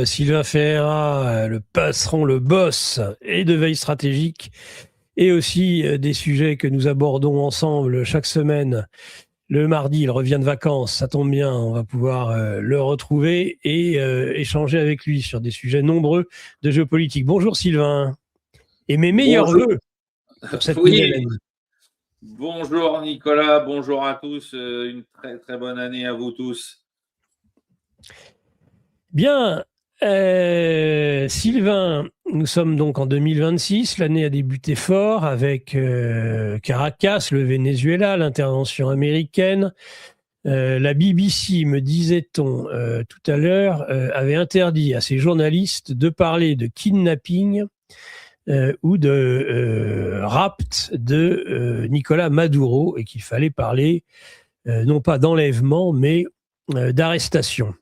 Sylvain Ferreira, le patron, le boss et de veille stratégique, et aussi des sujets que nous abordons ensemble chaque semaine. Le mardi, il revient de vacances, ça tombe bien, on va pouvoir le retrouver et échanger avec lui sur des sujets nombreux de géopolitique. Bonjour Sylvain, et mes meilleurs Bonjour. voeux pour cette nouvelle Oui, année. bonjour Nicolas, bonjour à tous, une très très bonne année à vous tous. Bien, Sylvain, nous sommes donc en 2026, l'année a débuté fort avec Caracas, le Venezuela, l'intervention américaine. La BBC, me disait-on tout à l'heure, avait interdit à ses journalistes de parler de kidnapping ou de rapt de Nicolas Maduro et qu'il fallait parler non pas d'enlèvement mais d'arrestation.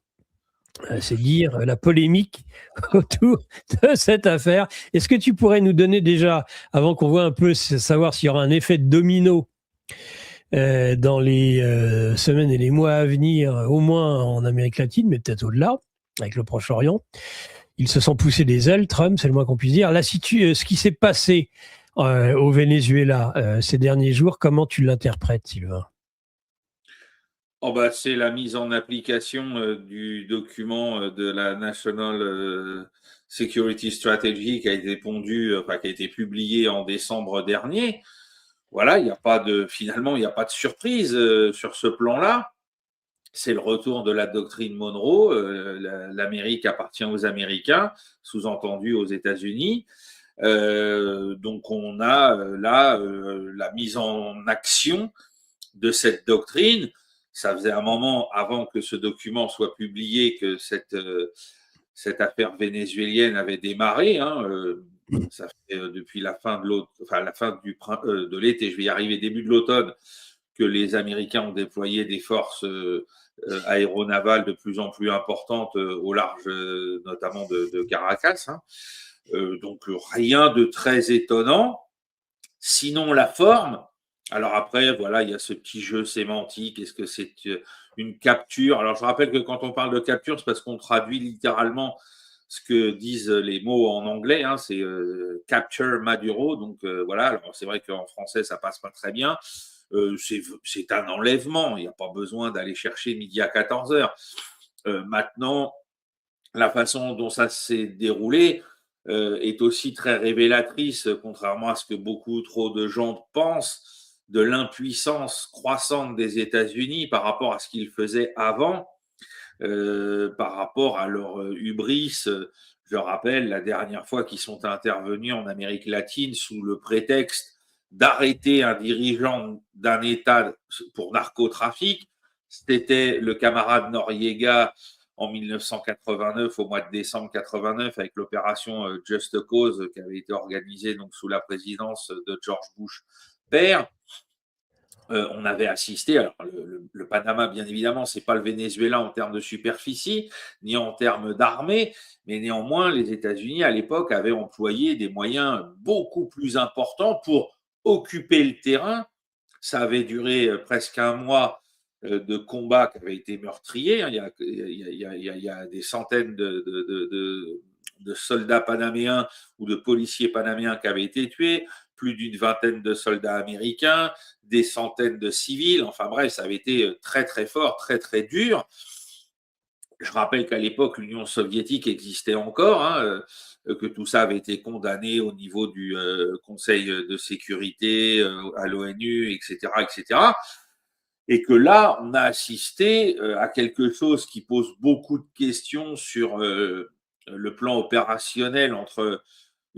C'est dire la polémique autour de cette affaire. Est-ce que tu pourrais nous donner déjà, avant qu'on voit un peu savoir s'il y aura un effet de domino dans les semaines et les mois à venir, au moins en Amérique latine, mais peut-être au-delà, avec le Proche-Orient. Ils se sont poussés des ailes, Trump, c'est le moins qu'on puisse dire. Ce qui s'est passé au Venezuela ces derniers jours, comment tu l'interprètes, Sylvain? Oh bah, c'est la mise en application du document de la National Security Strategy qui a été qui a été publié en décembre dernier. Voilà, il n'y a pas de finalement il n'y a pas de surprise sur ce plan-là. C'est le retour de la doctrine Monroe. L'Amérique appartient aux Américains, sous-entendu aux États-Unis. Donc on a là la mise en action de cette doctrine. Ça faisait un moment avant que ce document soit publié que cette affaire vénézuélienne avait démarré. Ça fait depuis la fin de l'été, je vais y arriver, début de l'automne, que les Américains ont déployé des forces aéronavales de plus en plus importantes au large, notamment de Caracas. Donc rien de très étonnant. Sinon, la forme. Alors après, voilà, il y a ce petit jeu sémantique. Est-ce que c'est une capture? Alors je rappelle que quand on parle de capture, c'est parce qu'on traduit littéralement ce que disent les mots en anglais. C'est capture Maduro. Donc voilà. Alors c'est vrai qu'en français ça passe pas très bien. C'est un enlèvement. Il n'y a pas besoin d'aller chercher midi à 14 heures. Maintenant, la façon dont ça s'est déroulé est aussi très révélatrice, contrairement à ce que beaucoup trop de gens pensent, de l'impuissance croissante des États-Unis par rapport à ce qu'ils faisaient avant, par rapport à leur hubris. Je rappelle la dernière fois qu'ils sont intervenus en Amérique latine sous le prétexte d'arrêter un dirigeant d'un État pour narcotrafic. C'était le camarade Noriega en 1989, au mois de décembre 89, avec l'opération Just Cause qui avait été organisée donc sous la présidence de George Bush père. On avait assisté, alors le Panama, bien évidemment, c'est pas le Venezuela en termes de superficie, ni en termes d'armée, mais néanmoins, les États-Unis, à l'époque, avaient employé des moyens beaucoup plus importants pour occuper le terrain. Ça avait duré presque un mois de combats qui avaient été meurtriers. Il y a des centaines de soldats panaméens ou de policiers panaméens qui avaient été tués, plus d'une vingtaine de soldats américains, des centaines de civils. Enfin bref, ça avait été très très fort, très très dur. Je rappelle qu'à l'époque, l'Union soviétique existait encore, que tout ça avait été condamné au niveau du Conseil de sécurité, à l'ONU, etc., etc. Et que là, on a assisté à quelque chose qui pose beaucoup de questions sur le plan opérationnel entre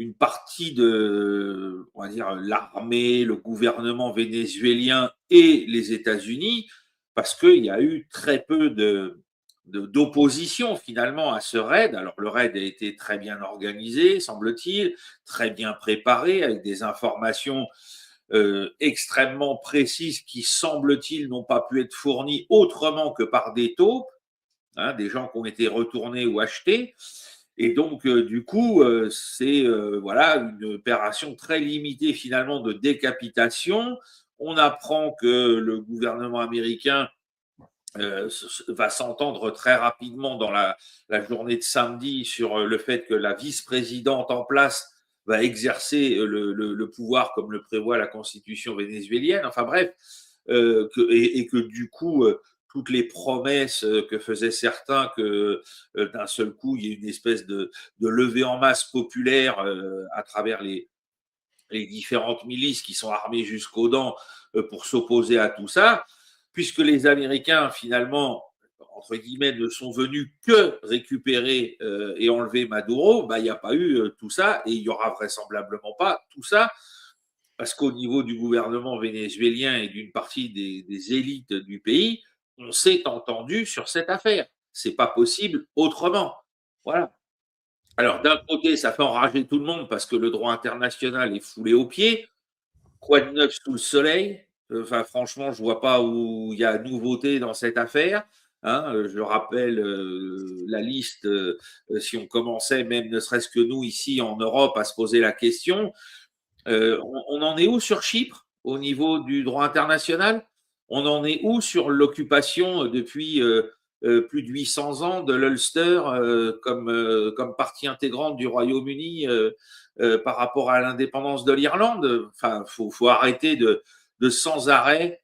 une partie de, on va dire, l'armée, le gouvernement vénézuélien et les États-Unis, parce qu'il y a eu très peu d'opposition finalement à ce raid. Alors le raid a été très bien organisé, semble-t-il, très bien préparé, avec des informations extrêmement précises qui, semble-t-il, n'ont pas pu être fournies autrement que par des taupes, des gens qui ont été retournés ou achetés. Et donc, du coup, c'est voilà une opération très limitée finalement de décapitation. On apprend que le gouvernement américain va s'entendre très rapidement dans la journée de samedi sur le fait que la vice-présidente en place va exercer le pouvoir comme le prévoit la constitution vénézuélienne. Enfin bref, et que du coup, toutes les promesses que faisaient certains que d'un seul coup, il y ait une espèce de levée en masse populaire à travers les différentes milices qui sont armées jusqu'aux dents pour s'opposer à tout ça, puisque les Américains, finalement, entre guillemets, ne sont venus que récupérer et enlever Maduro, bah, il n'y a pas eu tout ça et il n'y aura vraisemblablement pas tout ça, parce qu'au niveau du gouvernement vénézuélien et d'une partie des élites du pays, on s'est entendu sur cette affaire. C'est pas possible autrement. Voilà. Alors, d'un côté, ça fait enrager tout le monde parce que le droit international est foulé aux pieds. Quoi de neuf sous le soleil? Enfin, franchement, je vois pas où il y a nouveauté dans cette affaire. Hein. Je rappelle la liste, si on commençait, même ne serait-ce que nous, ici en Europe, à se poser la question. On en est où sur Chypre au niveau du droit international? On en est où sur l'occupation depuis plus de 800 ans de l'Ulster comme partie intégrante du Royaume-Uni par rapport à l'indépendance de l'Irlande? Enfin, faut arrêter de sans arrêt.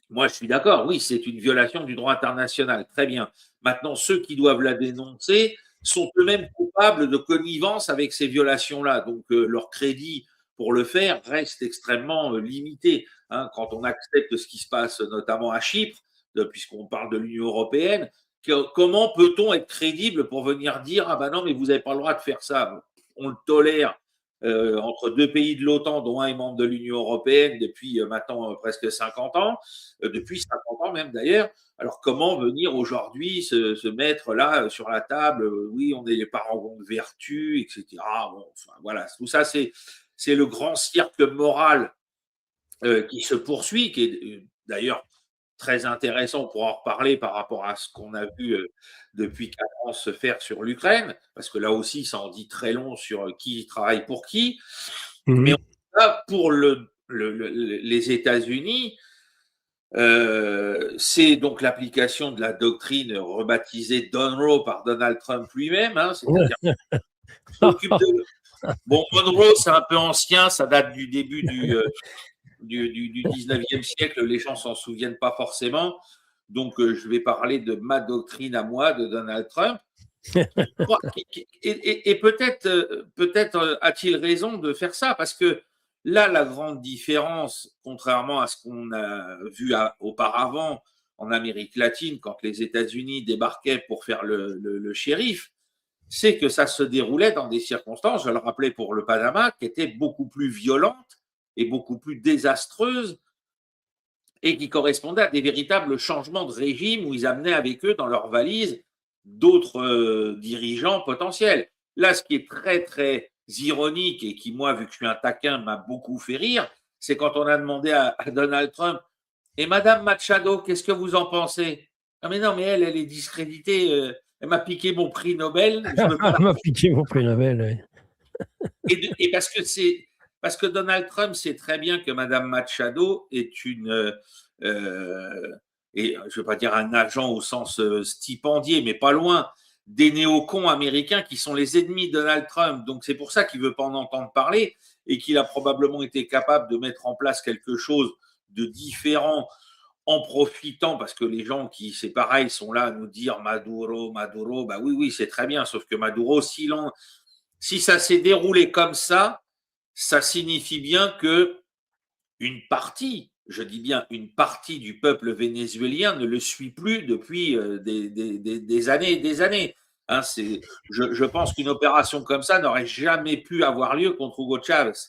Moi, je suis d'accord, oui, c'est une violation du droit international. Très bien. Maintenant, ceux qui doivent la dénoncer sont eux-mêmes coupables de connivence avec ces violations-là. Donc, leur crédit pour le faire reste extrêmement limité. Hein, quand on accepte ce qui se passe notamment à Chypre, puisqu'on parle de l'Union européenne, comment peut-on être crédible pour venir dire ah ben non, mais vous n'avez pas le droit de faire ça? On le tolère entre deux pays de l'OTAN, dont un est membre de l'Union européenne depuis maintenant presque 50 ans, depuis 50 ans même d'ailleurs. Alors comment venir aujourd'hui se mettre là sur la table, oui, on est les parangons de vertu, etc. Bon, enfin, voilà, tout ça, c'est le grand cirque moral qui se poursuit, qui est d'ailleurs très intéressant, on pourra en reparler par rapport à ce qu'on a vu depuis 4 ans se faire sur l'Ukraine, parce que là aussi, ça en dit très long sur qui travaille pour qui. Mais pour les États-Unis, c'est donc l'application de la doctrine rebaptisée Monroe par Donald Trump lui-même, hein, c'est-à-dire s'occupe de... Bon, Monroe, c'est un peu ancien, ça date du début du 19e siècle, les gens s'en souviennent pas forcément. Donc, je vais parler de ma doctrine à moi, de Donald Trump. Et peut-être a-t-il raison de faire ça, parce que là, la grande différence, contrairement à ce qu'on a vu auparavant en Amérique latine, quand les États-Unis débarquaient pour faire le shérif, c'est que ça se déroulait dans des circonstances, je le rappelais pour le Panama, qui étaient beaucoup plus violentes et beaucoup plus désastreuses et qui correspondaient à des véritables changements de régime où ils amenaient avec eux dans leurs valises d'autres dirigeants potentiels. Là, ce qui est très, très ironique et qui, moi, vu que je suis un taquin, m'a beaucoup fait rire, c'est quand on a demandé à Donald Trump « Et Madame Machado, qu'est-ce que vous en pensez ?» Ah mais non, mais elle est discréditée. Elle m'a piqué mon prix Nobel. Elle m'a piqué mon prix Nobel, oui. Et parce que Donald Trump sait très bien que Madame Machado est une... et je ne veux pas dire un agent au sens stipendié, mais pas loin, des néocons américains qui sont les ennemis de Donald Trump. Donc c'est pour ça qu'il ne veut pas en entendre parler et qu'il a probablement été capable de mettre en place quelque chose de différent en profitant, parce que les gens qui, c'est pareil, sont là à nous dire Maduro, Maduro, bah oui, c'est très bien, sauf que Maduro, si ça s'est déroulé comme ça signifie bien que une partie, je dis bien une partie du peuple vénézuélien ne le suit plus depuis des années et des années. Hein, je pense qu'une opération comme ça n'aurait jamais pu avoir lieu contre Hugo Chavez.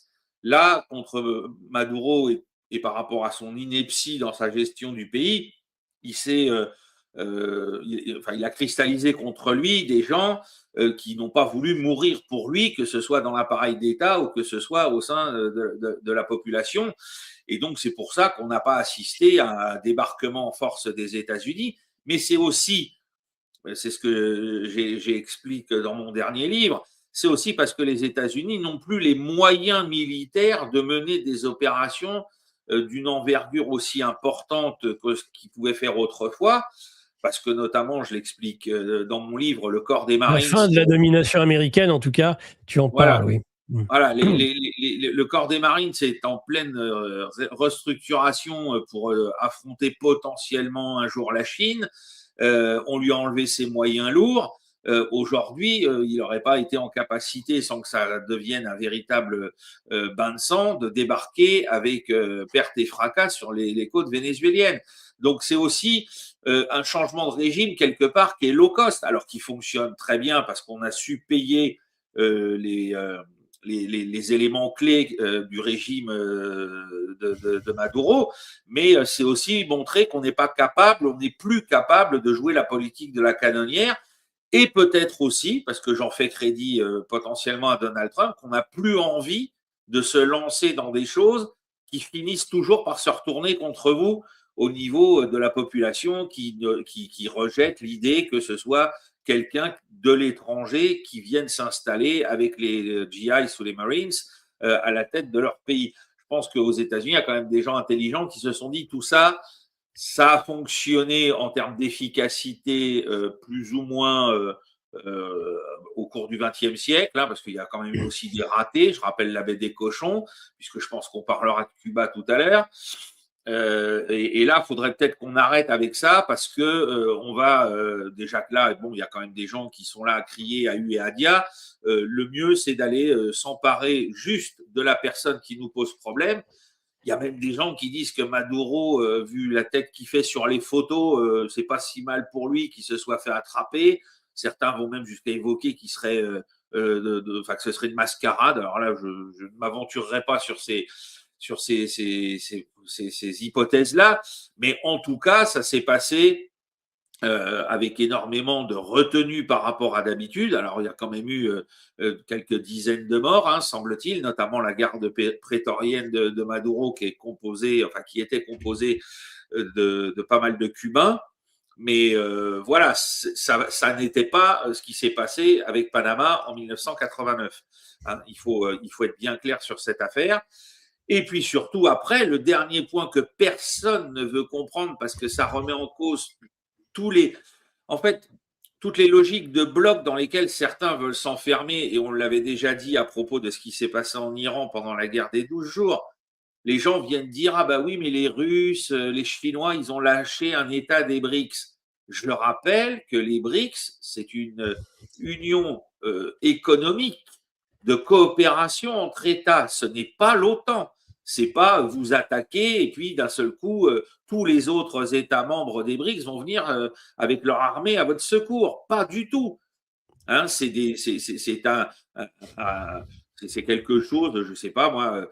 Là, contre Maduro et par rapport à son ineptie dans sa gestion du pays, il a cristallisé contre lui des gens qui n'ont pas voulu mourir pour lui, que ce soit dans l'appareil d'État ou que ce soit au sein de la population. Et donc, c'est pour ça qu'on n'a pas assisté à un débarquement en force des États-Unis. Mais c'est aussi, c'est ce que j'explique dans mon dernier livre, c'est aussi parce que les États-Unis n'ont plus les moyens militaires de mener des opérations d'une envergure aussi importante que ce qu'ils pouvaient faire autrefois, parce que notamment, je l'explique dans mon livre, le corps des La Marines. fin de la domination américaine, en tout cas, tu en Voilà, parles, oui. voilà, le corps des Marines est en pleine restructuration pour affronter potentiellement un jour la Chine. On lui a enlevé ses moyens lourds. Aujourd'hui, il n'aurait pas été en capacité, sans que ça devienne un véritable bain de sang, de débarquer avec perte et fracas sur les côtes vénézuéliennes. Donc c'est aussi un changement de régime quelque part qui est low cost, alors qui fonctionne très bien parce qu'on a su payer les éléments clés du régime de Maduro, mais c'est aussi montrer qu'on n'est pas capable, on n'est plus capable de jouer la politique de la canonnière, et peut-être aussi, parce que j'en fais crédit potentiellement à Donald Trump, qu'on n'a plus envie de se lancer dans des choses qui finissent toujours par se retourner contre vous au niveau de la population qui rejette l'idée que ce soit quelqu'un de l'étranger qui vienne s'installer avec les GIs ou les Marines à la tête de leur pays. Je pense qu'aux États-Unis, il y a quand même des gens intelligents qui se sont dit tout ça, ça a fonctionné en termes d'efficacité plus ou moins au cours du XXe siècle, hein, parce qu'il y a quand même eu aussi des ratés. Je rappelle la baie des cochons, puisque je pense qu'on parlera de Cuba tout à l'heure. Et là, il faudrait peut-être qu'on arrête avec ça parce que on va déjà que là, bon, il y a quand même des gens qui sont là à crier à U et à Dia. Le mieux, c'est d'aller s'emparer juste de la personne qui nous pose problème. Il y a même des gens qui disent que Maduro, vu la tête qu'il fait sur les photos, c'est pas si mal pour lui qu'il se soit fait attraper. Certains vont même jusqu'à évoquer qu'il serait, que ce serait une mascarade. Alors là, je ne m'aventurerai pas sur ces hypothèses-là, mais en tout cas, ça s'est passé avec énormément de retenue par rapport à d'habitude. Alors, il y a quand même eu quelques dizaines de morts, hein, semble-t-il, notamment la garde prétorienne de Maduro qui était composée de pas mal de Cubains. Mais voilà, ça n'était pas ce qui s'est passé avec Panama en 1989. Hein, il faut être bien clair sur cette affaire. Et puis surtout, après, le dernier point que personne ne veut comprendre parce que ça remet en cause en fait, toutes les logiques de blocs dans lesquelles certains veulent s'enfermer, et on l'avait déjà dit à propos de ce qui s'est passé en Iran pendant la guerre des 12 jours, les gens viennent dire, ah bah oui, mais les Russes, les Chinois, ils ont lâché un État des BRICS. Je le rappelle que les BRICS, c'est une union économique de coopération entre États. Ce n'est pas l'OTAN. C'est pas vous attaquer et puis d'un seul coup, tous les autres États membres des BRICS vont venir avec leur armée à votre secours. Pas du tout. Hein, c'est quelque chose, je ne sais pas moi,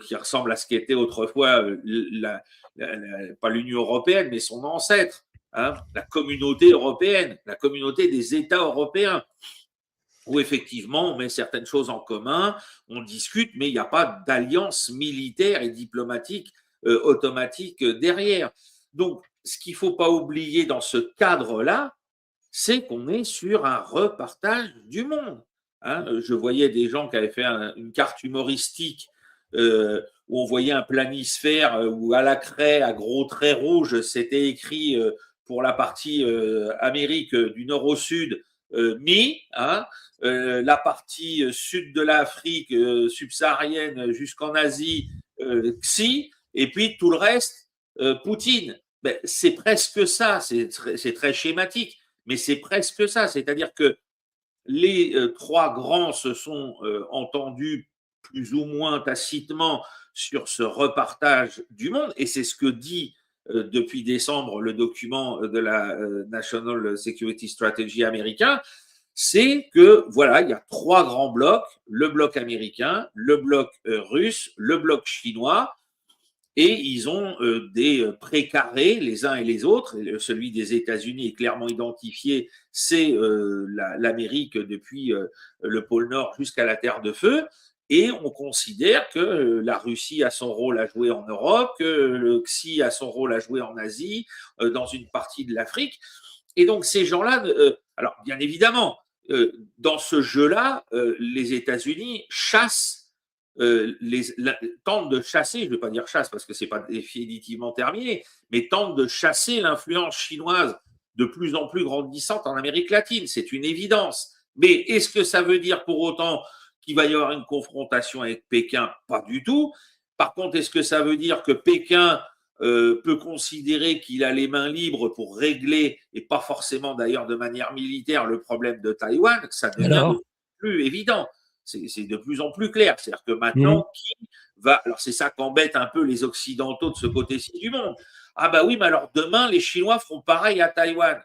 qui ressemble à ce qu'était autrefois pas l'Union européenne, mais son ancêtre, hein, la communauté européenne, la communauté des États européens, où effectivement on met certaines choses en commun, on discute, mais il n'y a pas d'alliance militaire et diplomatique automatique derrière. Donc, ce qu'il ne faut pas oublier dans ce cadre-là, c'est qu'on est sur un repartage du monde. Hein, je voyais des gens qui avaient fait une carte humoristique où on voyait un planisphère où à la craie, à gros traits rouges, c'était écrit pour la partie Amérique du nord au sud, mi, hein, la partie sud de l'Afrique subsaharienne jusqu'en Asie, xi, et puis tout le reste, Poutine. Ben, c'est presque ça, c'est très schématique, mais c'est presque ça. C'est-à-dire que les trois grands se sont entendus plus ou moins tacitement sur ce repartage du monde, et c'est ce que dit depuis décembre le document de la National Security Strategy américain, c'est que voilà, il y a trois grands blocs, le bloc américain, le bloc russe, le bloc chinois, et ils ont des précarés les uns et les autres. Celui des États-Unis est clairement identifié, c'est l'Amérique depuis le pôle Nord jusqu'à la Terre de Feu. Et on considère que la Russie a son rôle à jouer en Europe, que le Xi a son rôle à jouer en Asie, dans une partie de l'Afrique. Et donc ces gens-là, alors bien évidemment, dans ce jeu-là, les États-Unis chassent tentent de chasser, je ne vais pas dire chasse parce que ce n'est pas définitivement terminé, mais tentent de chasser l'influence chinoise de plus en plus grandissante en Amérique latine. C'est une évidence. Mais est-ce que ça veut dire pour autant qu'il va y avoir une confrontation avec Pékin? Pas du tout. Par contre, est-ce que ça veut dire que Pékin peut considérer qu'il a les mains libres pour régler, et pas forcément d'ailleurs de manière militaire, le problème de Taïwan? Ça devient de plus évident. C'est de plus en plus clair. C'est-à-dire que maintenant, qui va. Alors, c'est ça qu'embête un peu les Occidentaux de ce côté-ci du monde. Ah, bah oui, mais alors demain, les Chinois feront pareil à Taïwan.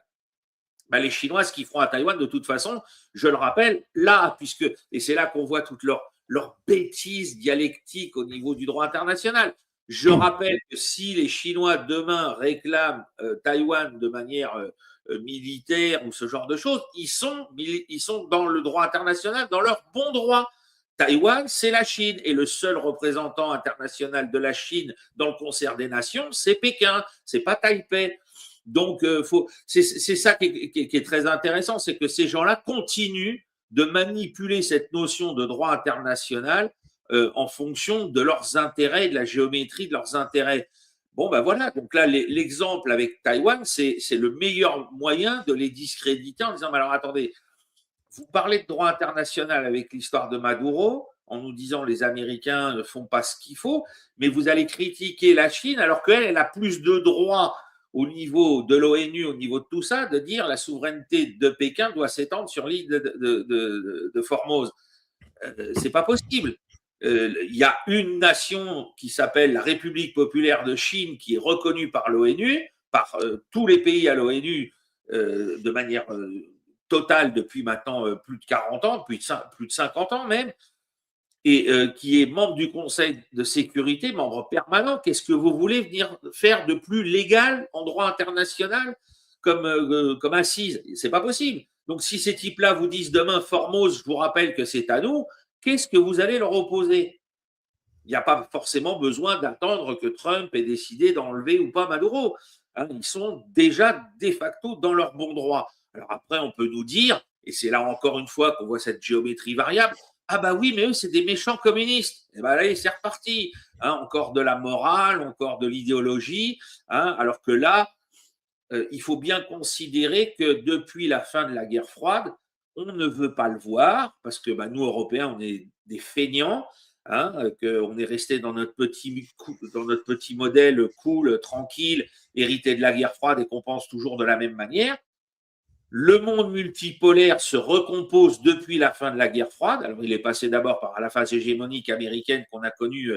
Ben, les Chinois, ce qu'ils feront à Taïwan, de toute façon, je le rappelle, là, puisque. Et c'est là qu'on voit toute leur bêtise dialectique au niveau du droit international. Je rappelle que si les Chinois demain réclament Taïwan de manière militaire ou ce genre de choses, ils sont dans le droit international, dans leur bon droit. Taïwan, c'est la Chine et le seul représentant international de la Chine dans le concert des nations, c'est Pékin, c'est pas Taipei. Donc, c'est ça qui est très intéressant, c'est que ces gens-là continuent de manipuler cette notion de droit international en fonction de leurs intérêts, de la géométrie de leurs intérêts. Bon, ben voilà, donc là, l'exemple avec Taïwan, c'est le meilleur moyen de les discréditer en disant, mais alors attendez, vous parlez de droit international avec l'histoire de Maduro, en nous disant les Américains ne font pas ce qu'il faut, mais vous allez critiquer la Chine alors qu'elle, elle a plus de droits au niveau de l'ONU, au niveau de tout ça, de dire la souveraineté de Pékin doit s'étendre sur l'île de Formose. C'est pas possible. Il y a une nation qui s'appelle la République populaire de Chine qui est reconnue par l'ONU, par tous les pays à l'ONU de manière totale depuis maintenant plus de 40 ans, plus de 50 ans même, et qui est membre du Conseil de sécurité, membre permanent. Qu'est-ce que vous voulez venir faire de plus légal en droit international comme assise? C'est pas possible. Donc, si ces types-là vous disent demain Formose, je vous rappelle que c'est à nous, qu'est-ce que vous allez leur opposer? Il n'y a pas forcément besoin d'attendre que Trump ait décidé d'enlever ou pas Maduro. Hein, ils sont déjà de facto dans leur bon droit. Alors après, on peut nous dire, et c'est là encore une fois qu'on voit cette géométrie variable, ah bah oui, mais eux, c'est des méchants communistes. Et bien là, c'est reparti. Hein, encore de la morale, encore de l'idéologie. Hein, alors que là, il faut bien considérer que depuis la fin de la guerre froide, on ne veut pas le voir parce que bah, nous, Européens, on est des feignants. Hein, qu'on est resté dans notre petit modèle cool, tranquille, hérité de la guerre froide et qu'on pense toujours de la même manière. Le monde multipolaire se recompose depuis la fin de la guerre froide. Alors, il est passé d'abord par la phase hégémonique américaine qu'on a connue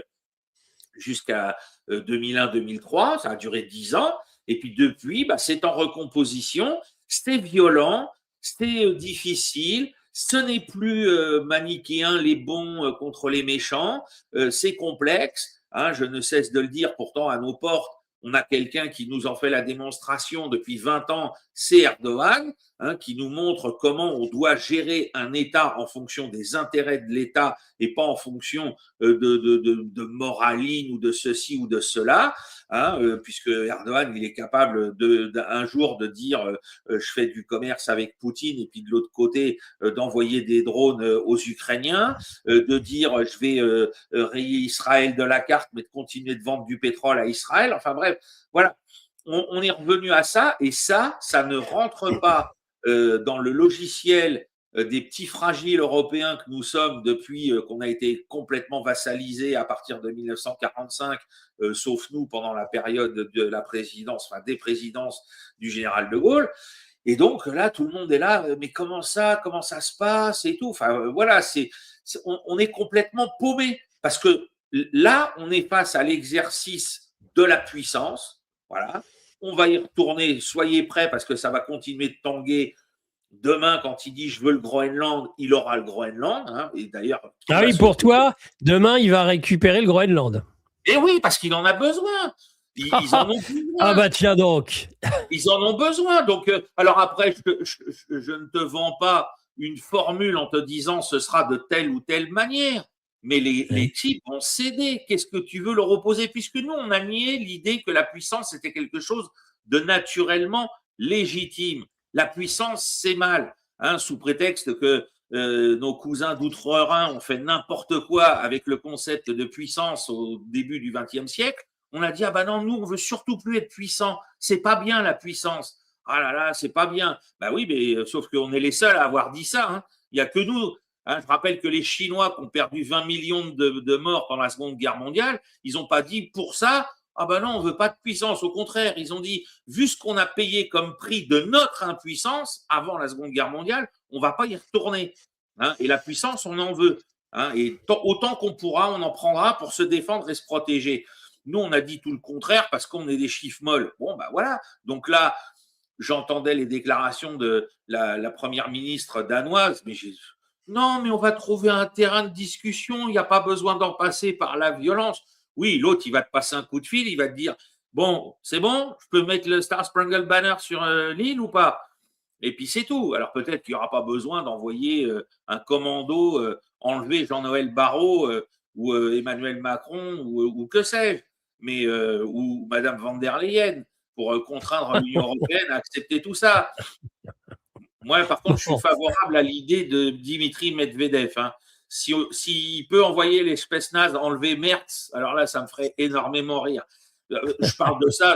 jusqu'à 2001-2003. Ça a duré 10 ans. Et puis, depuis, bah, c'est en recomposition. C'était violent, c'était difficile. Ce n'est plus manichéen, les bons contre les méchants. C'est complexe. Hein, je ne cesse de le dire. Pourtant, à nos portes, on a quelqu'un qui nous en fait la démonstration depuis 20 ans, c'est Erdogan, hein, qui nous montre comment on doit gérer un État en fonction des intérêts de l'État et pas en fonction de moraline ou de ceci ou de cela. Hein, puisque Erdogan, il est capable un jour de dire je fais du commerce avec Poutine et puis de l'autre côté d'envoyer des drones aux Ukrainiens, de dire je vais rayer Israël de la carte mais de continuer de vendre du pétrole à Israël. Enfin bref, voilà, on est revenu à ça et ça ne rentre pas dans le logiciel des petits fragiles européens que nous sommes depuis qu'on a été complètement vassalisés à partir de 1945, sauf nous pendant la période de la présidence, enfin des présidences du général de Gaulle. Et donc là, tout le monde est là, mais comment ça se passe et tout. Enfin voilà, on est complètement paumé parce que là, on est face à l'exercice de la puissance. Voilà, on va y retourner. Soyez prêts parce que ça va continuer de tanguer. Demain, quand il dit je veux le Groenland, il aura le Groenland. Hein, et d'ailleurs, ah oui, pour toi, demain, il va récupérer le Groenland. Et oui, parce qu'il en a besoin. Ils en ont besoin. Ah bah tiens donc. Ils en ont besoin. Donc, alors après, je ne te vends pas une formule en te disant ce sera de telle ou telle manière. Mais les types vont céder. Qu'est-ce que tu veux leur opposer? Puisque nous, on a nié l'idée que la puissance était quelque chose de naturellement légitime. La puissance, c'est mal, hein, sous prétexte que nos cousins d'outre-Rhin ont fait n'importe quoi avec le concept de puissance au début du XXe siècle, on a dit ah ben non, nous on veut surtout plus être puissant, c'est pas bien la puissance. Ah là là, c'est pas bien. Ben oui, mais sauf qu'on est les seuls à avoir dit ça. Hein. Il n'y a que nous. Hein. Je rappelle que les Chinois qui ont perdu 20 millions de morts pendant la Seconde Guerre mondiale, ils n'ont pas dit pour ça ah ben non, on veut pas de puissance. Au contraire, ils ont dit vu ce qu'on a payé comme prix de notre impuissance avant la Seconde Guerre mondiale, on va pas y retourner. Hein. Et la puissance, on en veut. Hein. Et autant qu'on pourra, on en prendra pour se défendre et se protéger. Nous, on a dit tout le contraire parce qu'on est des chiffres molles. Bon, ben voilà. Donc là, j'entendais les déclarations de la première ministre danoise, mais non, mais on va trouver un terrain de discussion, il n'y a pas besoin d'en passer par la violence. Oui, l'autre, il va te passer un coup de fil, il va te dire, bon, c'est bon, je peux mettre le Star Spangled Banner sur l'île ou pas? Et puis c'est tout. Alors peut-être qu'il n'y aura pas besoin d'envoyer un commando enlever Jean-Noël Barrot ou Emmanuel Macron ou que sais-je, mais ou Madame van der Leyen pour contraindre l'Union européenne à accepter tout ça. Moi, par contre, je suis favorable à l'idée de Dimitri Medvedev. Hein. S'il peut envoyer l'espèce naze enlever Merz, alors là, ça me ferait énormément rire. Je parle de ça,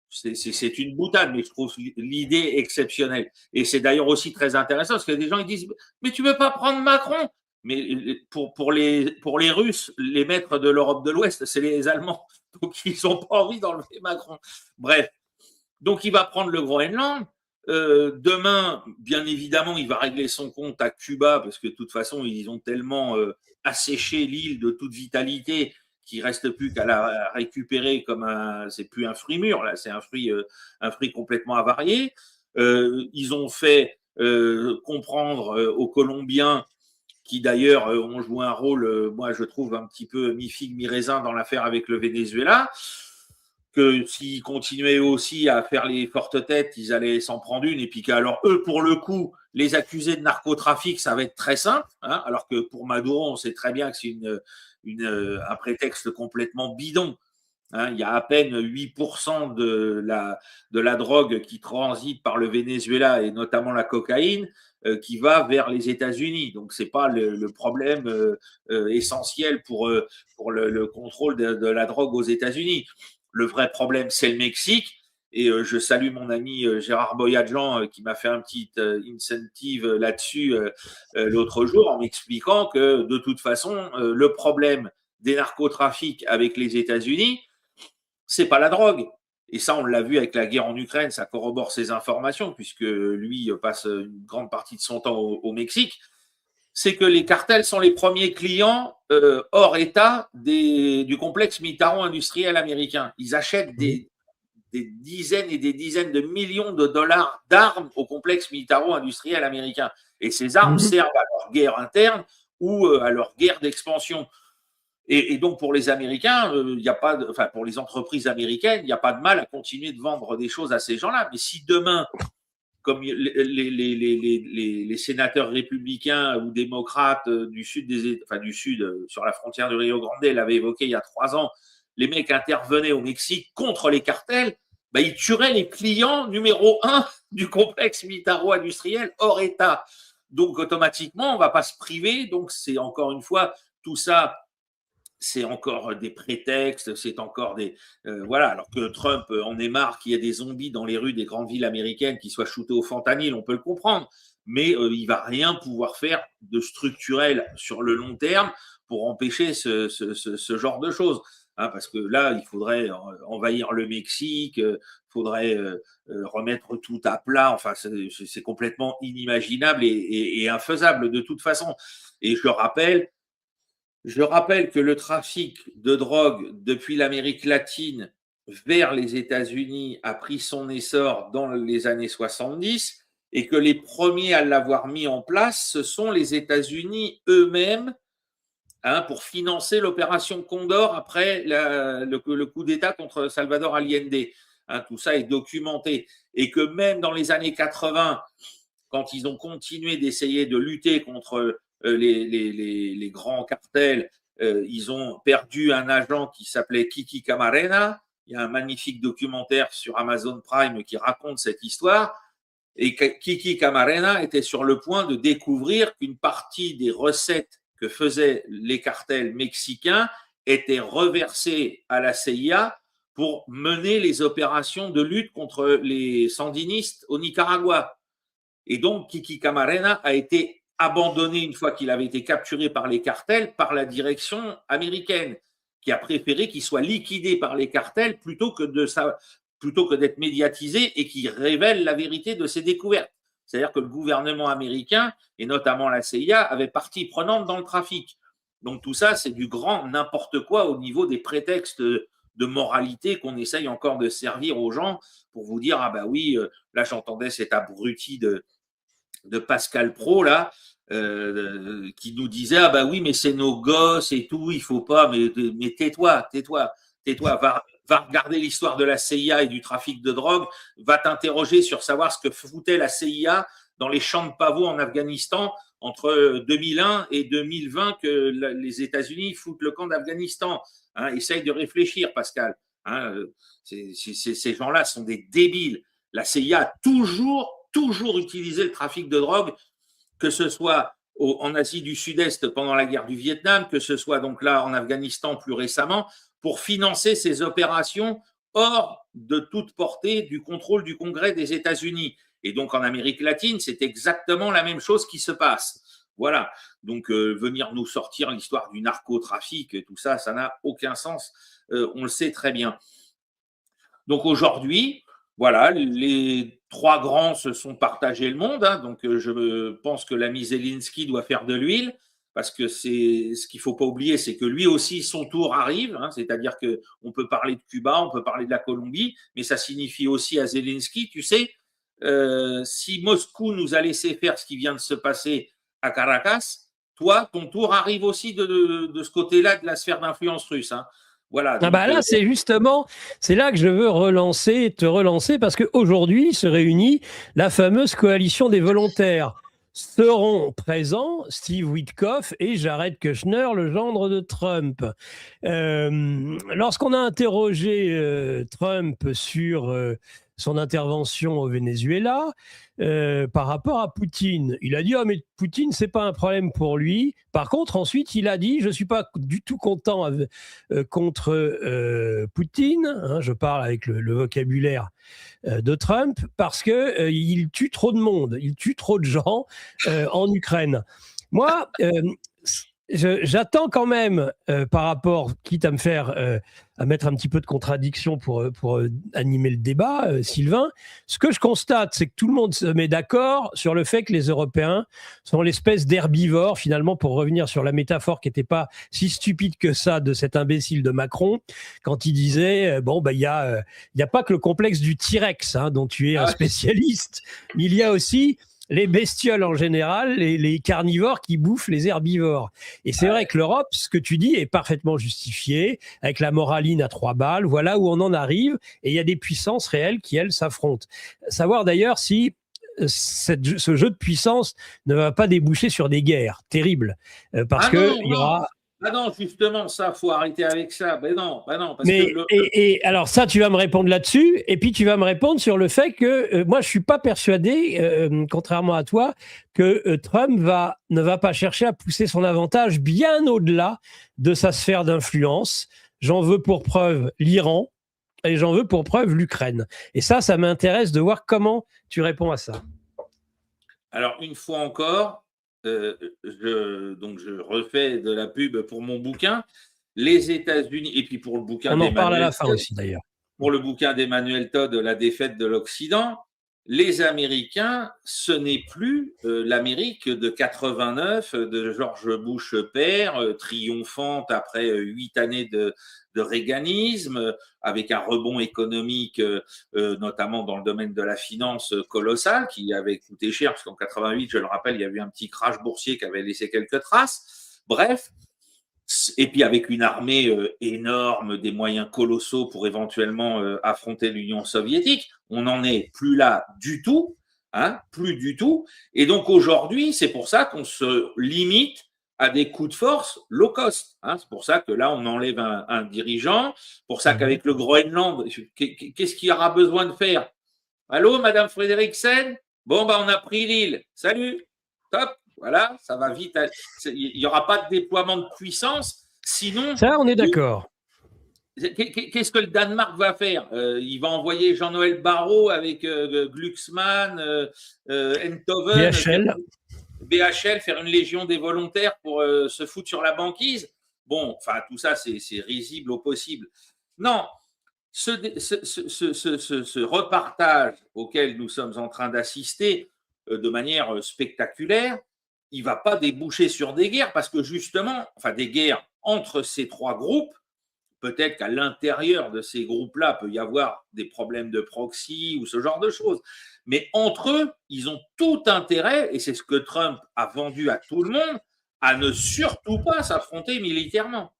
c'est une boutade, mais je trouve l'idée exceptionnelle. Et c'est d'ailleurs aussi très intéressant parce que des gens ils disent mais tu veux pas prendre Macron? Mais pour les Russes, les maîtres de l'Europe de l'Ouest, c'est les Allemands. Donc ils n'ont pas envie d'enlever Macron. Bref, donc il va prendre le Groenland. Demain, bien évidemment, il va régler son compte à Cuba parce que de toute façon, ils ont tellement asséché l'île de toute vitalité qu'il reste plus qu'à la récupérer comme c'est plus un fruit mûr là, c'est un fruit complètement avarié. Ils ont fait comprendre aux Colombiens qui d'ailleurs ont joué un rôle, moi je trouve un petit peu mi-figue mi-raisin dans l'affaire avec le Venezuela, que s'ils continuaient aussi à faire les fortes têtes, ils allaient s'en prendre une, et puis qu'alors eux, pour le coup, les accusés de narcotrafic, ça va être très simple, hein, alors que pour Maduro, on sait très bien que c'est un prétexte complètement bidon. Hein, il y a à peine 8% de la drogue qui transite par le Venezuela, et notamment la cocaïne, qui va vers les États-Unis. Donc, ce n'est pas le problème essentiel pour le contrôle de la drogue aux États-Unis. Le vrai problème, c'est le Mexique. Et je salue mon ami Gérard Boyadjian qui m'a fait un petit incentive là-dessus l'autre jour en m'expliquant que de toute façon, le problème des narcotrafics avec les États-Unis, c'est pas la drogue. Et ça, on l'a vu avec la guerre en Ukraine, ça corrobore ces informations, puisque lui passe une grande partie de son temps au Mexique. C'est que les cartels sont les premiers clients hors État du complexe militaro-industriel américain. Ils achètent des dizaines et des dizaines de millions de dollars d'armes au complexe militaro-industriel américain. Et ces armes servent à leur guerre interne ou à leur guerre d'expansion. Et donc pour les Américains, il n'y a pas, enfin pour les entreprises américaines, il n'y a pas de mal à continuer de vendre des choses à ces gens-là. Mais si demain, comme les sénateurs républicains ou démocrates du sud sur la frontière du Rio Grande l'avaient évoqué il y a 3 ans, les mecs intervenaient au Mexique contre les cartels, bah, ils tueraient les clients numéro 1 du complexe militaro-industriel hors État. Donc automatiquement, on ne va pas se priver. Donc c'est encore une fois tout ça. C'est encore des prétextes, c'est encore des voilà. Alors que Trump en est marre qu'il y ait des zombies dans les rues des grandes villes américaines qui soient shootés au fentanyl, on peut le comprendre, mais il va rien pouvoir faire de structurel sur le long terme pour empêcher ce genre de choses. Hein, parce que là, il faudrait envahir le Mexique, faudrait remettre tout à plat. Enfin, c'est complètement inimaginable et infaisable de toute façon. Et je rappelle que le trafic de drogue depuis l'Amérique latine vers les États-Unis a pris son essor dans les années 70 et que les premiers à l'avoir mis en place, ce sont les États-Unis eux-mêmes, hein, pour financer l'opération Condor après le coup d'État contre Salvador Allende. Hein, tout ça est documenté. Et que même dans les années 80, quand ils ont continué d'essayer de lutter contre les grands cartels, ils ont perdu un agent qui s'appelait Kiki Camarena. Il y a un magnifique documentaire sur Amazon Prime qui raconte cette histoire. Et Kiki Camarena était sur le point de découvrir qu'une partie des recettes que faisaient les cartels mexicains étaient reversées à la CIA pour mener les opérations de lutte contre les sandinistes au Nicaragua. Et donc, Kiki Camarena a été abandonné une fois qu'il avait été capturé par les cartels par la direction américaine, qui a préféré qu'il soit liquidé par les cartels plutôt que d'être médiatisé et qui révèle la vérité de ses découvertes. C'est-à-dire que le gouvernement américain, et notamment la CIA, avait partie prenante dans le trafic. Donc tout ça, c'est du grand n'importe quoi au niveau des prétextes de moralité qu'on essaye encore de servir aux gens pour vous dire, ah bah oui, là j'entendais cet abruti de Pascal Praud, là, qui nous disait, ah bah oui, mais c'est nos gosses et tout, il faut pas, mais tais-toi, va regarder l'histoire de la CIA et du trafic de drogue, va t'interroger sur savoir ce que foutait la CIA dans les champs de pavots en Afghanistan entre 2001 et 2020 que les États-Unis foutent le camp d'Afghanistan. Hein, essaye de réfléchir, Pascal. Hein, ces gens-là sont des débiles. La CIA a toujours utilisé le trafic de drogue, que ce soit en Asie du Sud-Est pendant la guerre du Vietnam, que ce soit donc là en Afghanistan plus récemment, pour financer ces opérations hors de toute portée du contrôle du Congrès des États-Unis. Et donc en Amérique latine, c'est exactement la même chose qui se passe. Voilà. Donc venir nous sortir l'histoire du narcotrafic, tout ça, ça n'a aucun sens. On le sait très bien. Donc aujourd'hui, voilà, les trois grands se sont partagés le monde. Hein, donc je pense que l'ami Zelensky doit faire de l'huile. Parce que c'est ce qu'il ne faut pas oublier, c'est que lui aussi, son tour arrive. Hein, c'est-à-dire qu'on peut parler de Cuba, on peut parler de la Colombie, mais ça signifie aussi à Zelensky, tu sais, si Moscou nous a laissé faire ce qui vient de se passer à Caracas, toi, ton tour arrive aussi de ce côté-là de la sphère d'influence russe. Hein. Voilà. Donc, là, c'est justement, c'est là que je veux te relancer, parce qu'aujourd'hui se réunit la fameuse coalition des volontaires. Seront présents Steve Witkoff et Jared Kushner, le gendre de Trump. Lorsqu'on a interrogé Trump sur son intervention au Venezuela, par rapport à Poutine, il a dit « Ah, mais Poutine, c'est pas un problème pour lui ». Par contre, ensuite, il a dit « Je suis pas du tout content contre Poutine hein, », je parle avec le vocabulaire de Trump, parce qu'il tue trop de monde, il tue trop de gens en Ukraine. Moi, j'attends quand même, par rapport, quitte à me faire, à mettre un petit peu de contradiction pour animer le débat, Sylvain, ce que je constate, c'est que tout le monde se met d'accord sur le fait que les Européens sont l'espèce d'herbivore, finalement, pour revenir sur la métaphore qui n'était pas si stupide que ça de cet imbécile de Macron, quand il disait, bon, il y a pas que le complexe du T-Rex, hein, dont tu es un spécialiste, mais il y a aussi les bestioles en général, les carnivores qui bouffent les herbivores. Et c'est vrai que l'Europe, ce que tu dis est parfaitement justifié, avec la moraline à 3 balles, voilà où on en arrive, et il y a des puissances réelles qui, elles, s'affrontent. Savoir d'ailleurs si ce jeu de puissance ne va pas déboucher sur des guerres terribles, parce il y aura... Ah non, justement, ça, faut arrêter avec ça. Ben non, parce et alors ça, tu vas me répondre là-dessus, et puis tu vas me répondre sur le fait que moi, je suis pas persuadé, contrairement à toi, que Trump ne va pas chercher à pousser son avantage bien au-delà de sa sphère d'influence. J'en veux pour preuve l'Iran, et j'en veux pour preuve l'Ukraine. Et ça m'intéresse de voir comment tu réponds à ça. Alors, une fois encore, je refais de la pub pour mon bouquin, les États-Unis, et puis pour le bouquin d'Emmanuel Todd. On en parle à la fin aussi d'ailleurs. Pour le bouquin d'Emmanuel Todd, La défaite de l'Occident, les Américains, ce n'est plus l'Amérique de 89, de George Bush père, triomphante après 8 années de reaganisme, avec un rebond économique, notamment dans le domaine de la finance colossal, qui avait coûté cher, parce qu'en 88, je le rappelle, il y a eu un petit crash boursier qui avait laissé quelques traces. Bref, et puis avec une armée énorme, des moyens colossaux pour éventuellement affronter l'Union soviétique, on n'en est plus là du tout, hein, plus du tout. Et donc aujourd'hui, c'est pour ça qu'on se limite à des coups de force low cost. Hein. C'est pour ça que là, on enlève un dirigeant. Pour ça qu'avec le Groenland, qu'est-ce qu'il y aura besoin de faire? Allô, Madame Frederiksen? Bon, on a pris l'île. Salut. Top. Voilà, ça va vite. Il n'y aura pas de déploiement de puissance. Sinon, Ça, on est d'accord. qu'est-ce que le Danemark va faire? Il va envoyer Jean-Noël Barrot avec Glucksmann, Enthoven, BHL, faire une légion des volontaires pour se foutre sur la banquise. Bon, enfin, tout ça, c'est risible au possible. Non, ce repartage auquel nous sommes en train d'assister de manière spectaculaire, il ne va pas déboucher sur des guerres parce que justement, enfin des guerres entre ces trois groupes, peut-être qu'à l'intérieur de ces groupes-là peut y avoir des problèmes de proxy ou ce genre de choses. Mais entre eux, ils ont tout intérêt, et c'est ce que Trump a vendu à tout le monde, à ne surtout pas s'affronter militairement.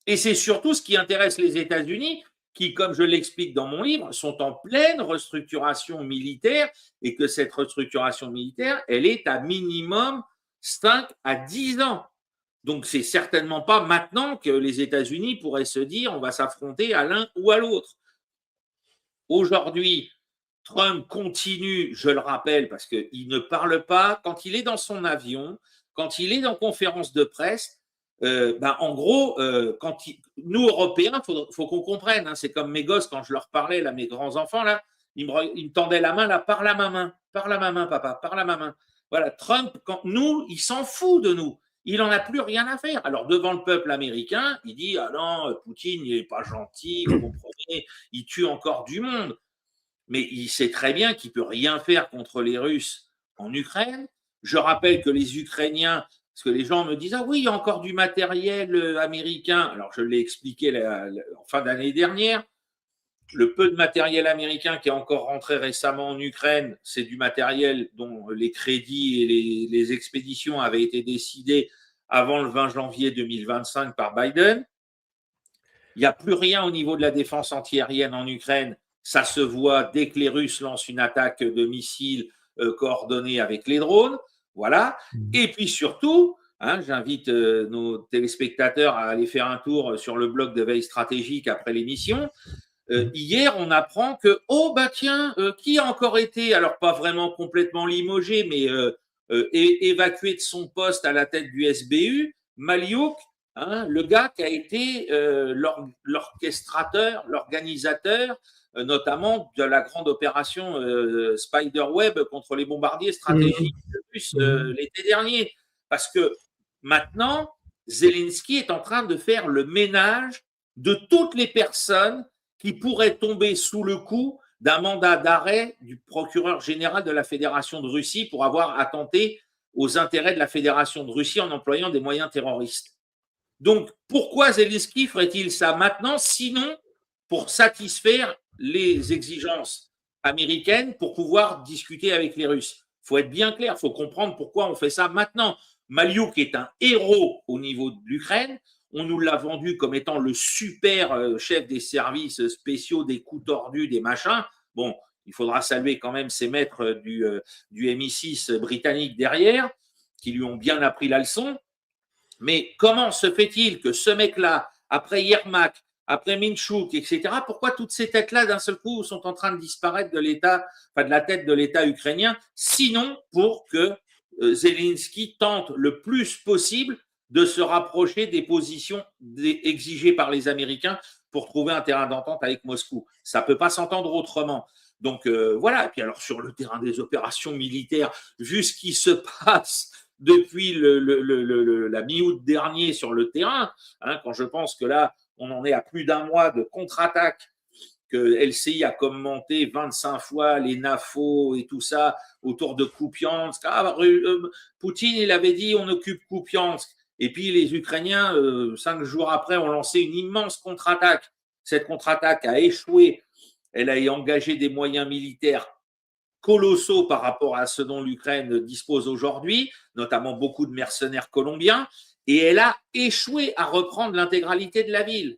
Et c'est surtout ce qui intéresse les États-Unis, qui, comme je l'explique dans mon livre, sont en pleine restructuration militaire et que cette restructuration militaire, elle est à minimum 5 à 10 ans. Donc, c'est certainement pas maintenant que les États-Unis pourraient se dire on va s'affronter à l'un ou à l'autre. Aujourd'hui, Trump continue, je le rappelle, parce qu'il ne parle pas, quand il est dans son avion, quand il est en conférence de presse, en gros, nous, Européens, faut qu'on comprenne, hein, c'est comme mes gosses, quand je leur parlais, là, mes grands-enfants, là, ils me tendaient la main, là, parle à ma main, papa, parle à ma main. Voilà, Trump, nous, il s'en fout de nous. Il n'en a plus rien à faire. Alors, devant le peuple américain, il dit, ah non, Poutine, il n'est pas gentil, vous comprenez, il tue encore du monde. Mais il sait très bien qu'il ne peut rien faire contre les Russes en Ukraine. Je rappelle que les Ukrainiens, parce que les gens me disent, ah oui, il y a encore du matériel américain. Alors, je l'ai expliqué en fin d'année dernière. Le peu de matériel américain qui est encore rentré récemment en Ukraine, c'est du matériel dont les crédits et les expéditions avaient été décidés avant le 20 janvier 2025 par Biden. Il n'y a plus rien au niveau de la défense antiaérienne en Ukraine. Ça se voit dès que les Russes lancent une attaque de missiles coordonnée avec les drones. Voilà. Et puis surtout, j'invite nos téléspectateurs à aller faire un tour sur le blog de Veille Stratégique après l'émission. Hier, on apprend que, qui a encore été, alors pas vraiment complètement limogé, mais évacué de son poste à la tête du SBU, Maliouk, le gars qui a été l'orchestrateur, l'organisateur, notamment de la grande opération Spiderweb contre les bombardiers stratégiques russes l'été dernier. Parce que maintenant, Zelensky est en train de faire le ménage de toutes les personnes qui pourrait tomber sous le coup d'un mandat d'arrêt du procureur général de la Fédération de Russie pour avoir attenté aux intérêts de la Fédération de Russie en employant des moyens terroristes. Donc, pourquoi Zelensky ferait-il ça maintenant, sinon pour satisfaire les exigences américaines pour pouvoir discuter avec les Russes? Il faut être bien clair, il faut comprendre pourquoi on fait ça maintenant. Maliouk est un héros au niveau de l'Ukraine. On nous l'a vendu comme étant le super chef des services spéciaux, des coups tordus, des machins. Bon, il faudra saluer quand même ces maîtres du MI6 britannique derrière, qui lui ont bien appris la leçon. Mais comment se fait-il que ce mec-là, après Yermak, après Minchuk, etc., pourquoi toutes ces têtes-là, d'un seul coup, sont en train de disparaître de l'État, enfin de la tête de l'État ukrainien, sinon pour que Zelensky tente le plus possible de se rapprocher des positions exigées par les Américains pour trouver un terrain d'entente avec Moscou. Ça ne peut pas s'entendre autrement. Donc voilà, et puis alors sur le terrain des opérations militaires, vu ce qui se passe depuis la mi-août dernier sur le terrain, quand je pense que là, on en est à plus d'un mois de contre-attaque, que LCI a commenté 25 fois les NAFO et tout ça autour de Kupiansk. Poutine, il avait dit on occupe Kupiansk. Et puis les Ukrainiens, 5 jours après, ont lancé une immense contre-attaque. Cette contre-attaque a échoué. Elle a engagé des moyens militaires colossaux par rapport à ce dont l'Ukraine dispose aujourd'hui, notamment beaucoup de mercenaires colombiens, et elle a échoué à reprendre l'intégralité de la ville.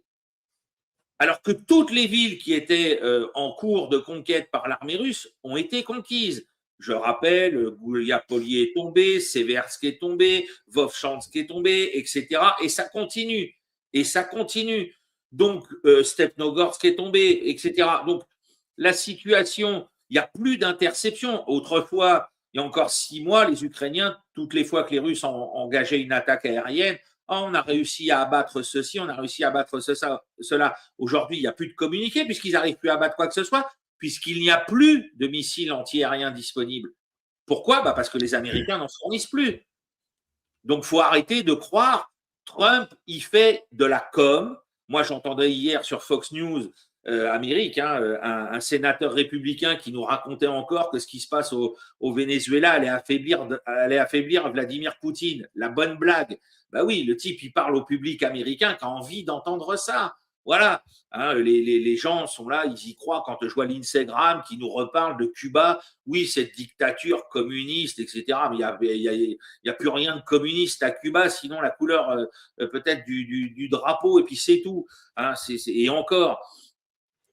Alors que toutes les villes qui étaient en cours de conquête par l'armée russe ont été conquises. Je rappelle, Gouliapoli est tombé, Seversk est tombé, Vovchansk est tombé, etc. Et ça continue. Et ça continue. Donc, Stepnogorsk est tombé, etc. Donc, la situation, il n'y a plus d'interception. Autrefois, il y a encore 6 mois, les Ukrainiens, toutes les fois que les Russes ont engagé une attaque aérienne, on a réussi à abattre ceci, on a réussi à abattre cela. Aujourd'hui, il n'y a plus de communiqué puisqu'ils n'arrivent plus à abattre quoi que ce soit, puisqu'il n'y a plus de missiles antiaériens disponibles. Pourquoi? Parce que les Américains n'en fournissent plus. Donc, il faut arrêter de croire. Trump, il fait de la com. Moi, j'entendais hier sur Fox News Amérique, un sénateur républicain qui nous racontait encore que ce qui se passe au Venezuela allait affaiblir Vladimir Poutine. La bonne blague. Oui, le type, il parle au public américain qui a envie d'entendre ça. Voilà, les gens sont là, ils y croient. Quand je vois l'Instagram qui nous reparle de Cuba, oui, cette dictature communiste, etc. Mais il n'y a plus rien de communiste à Cuba, sinon la couleur peut-être du drapeau, et puis c'est tout. Et encore.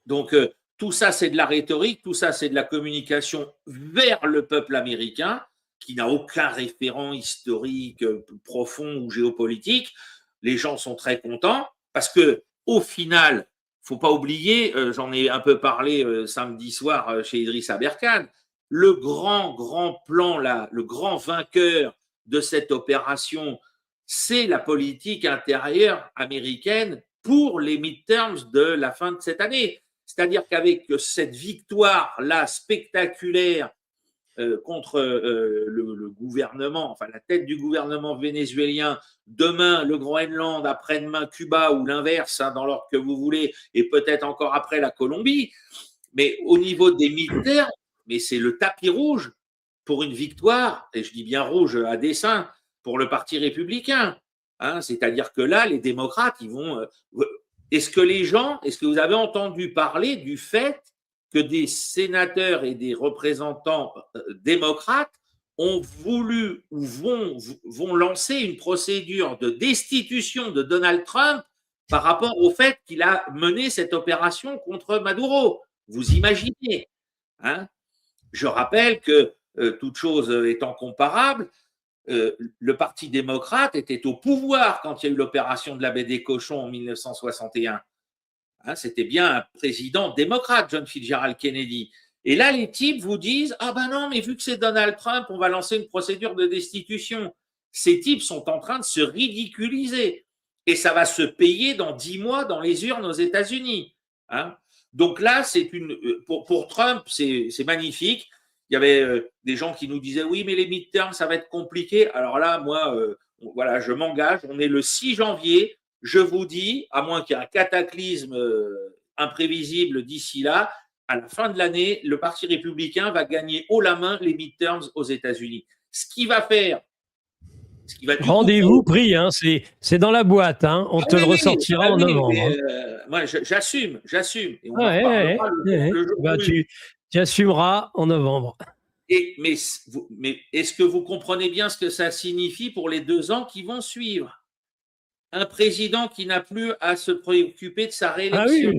Donc, tout ça, c'est de la rhétorique, tout ça, c'est de la communication vers le peuple américain, qui n'a aucun référent historique profond ou géopolitique. Les gens sont très contents parce que, au final, faut pas oublier, j'en ai un peu parlé samedi soir chez Idriss Aberkane, le grand plan là, le grand vainqueur de cette opération, c'est la politique intérieure américaine pour les midterms de la fin de cette année. C'est-à-dire qu'avec cette victoire-là spectaculaire contre le gouvernement, enfin la tête du gouvernement vénézuélien, demain le Groenland, après-demain Cuba ou l'inverse, dans l'ordre que vous voulez, et peut-être encore après la Colombie, mais au niveau des militaires, mais c'est le tapis rouge pour une victoire, et je dis bien rouge à dessein, pour le Parti républicain. C'est-à-dire que là, les démocrates, ils vont… Est-ce que vous avez entendu parler du fait que des sénateurs et des représentants démocrates ont voulu ou vont lancer une procédure de destitution de Donald Trump par rapport au fait qu'il a mené cette opération contre Maduro? Vous imaginez, Je rappelle que, toute chose étant comparable, le Parti démocrate était au pouvoir quand il y a eu l'opération de la baie des Cochons en 1961. C'était bien un président démocrate, John Fitzgerald Kennedy. Et là, les types vous disent « Ah ben non, mais vu que c'est Donald Trump, on va lancer une procédure de destitution. » Ces types sont en train de se ridiculiser. Et ça va se payer dans 10 mois dans les urnes aux États-Unis. Donc là, pour Trump, c'est magnifique. Il y avait des gens qui nous disaient « Oui, mais les midterms, ça va être compliqué. » Alors là, moi, voilà, je m'engage. On est le 6 janvier. Je vous dis, à moins qu'il y ait un cataclysme imprévisible d'ici là, à la fin de l'année, le Parti républicain va gagner haut la main les midterms aux États-Unis. Ce qui va faire… Rendez-vous pris, c'est dans la boîte, on te le ressortira en novembre. Moi, j'assume. Et on tu assumeras en novembre. Mais est-ce que vous comprenez bien ce que ça signifie pour les 2 ans qui vont suivre? Un président qui n'a plus à se préoccuper de sa réélection,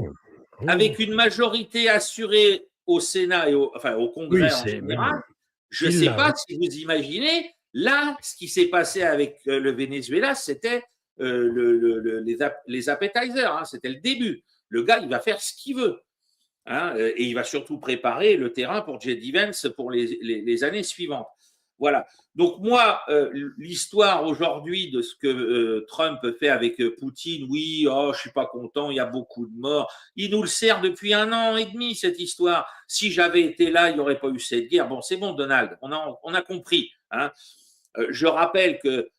avec une majorité assurée au Sénat et au Congrès en général. Je ne sais pas si vous imaginez, là, ce qui s'est passé avec le Venezuela, c'était les appetizers, c'était le début. Le gars, il va faire ce qu'il veut. Et il va surtout préparer le terrain pour J.D. Vance pour les années suivantes. Voilà. Donc moi, l'histoire aujourd'hui de ce que Trump fait avec Poutine, oui, je suis pas content, il y a beaucoup de morts. Il nous le sert depuis 1 an et demi, cette histoire. Si j'avais été là, il n'y aurait pas eu cette guerre. Bon, c'est bon, Donald, on a compris. Je rappelle que,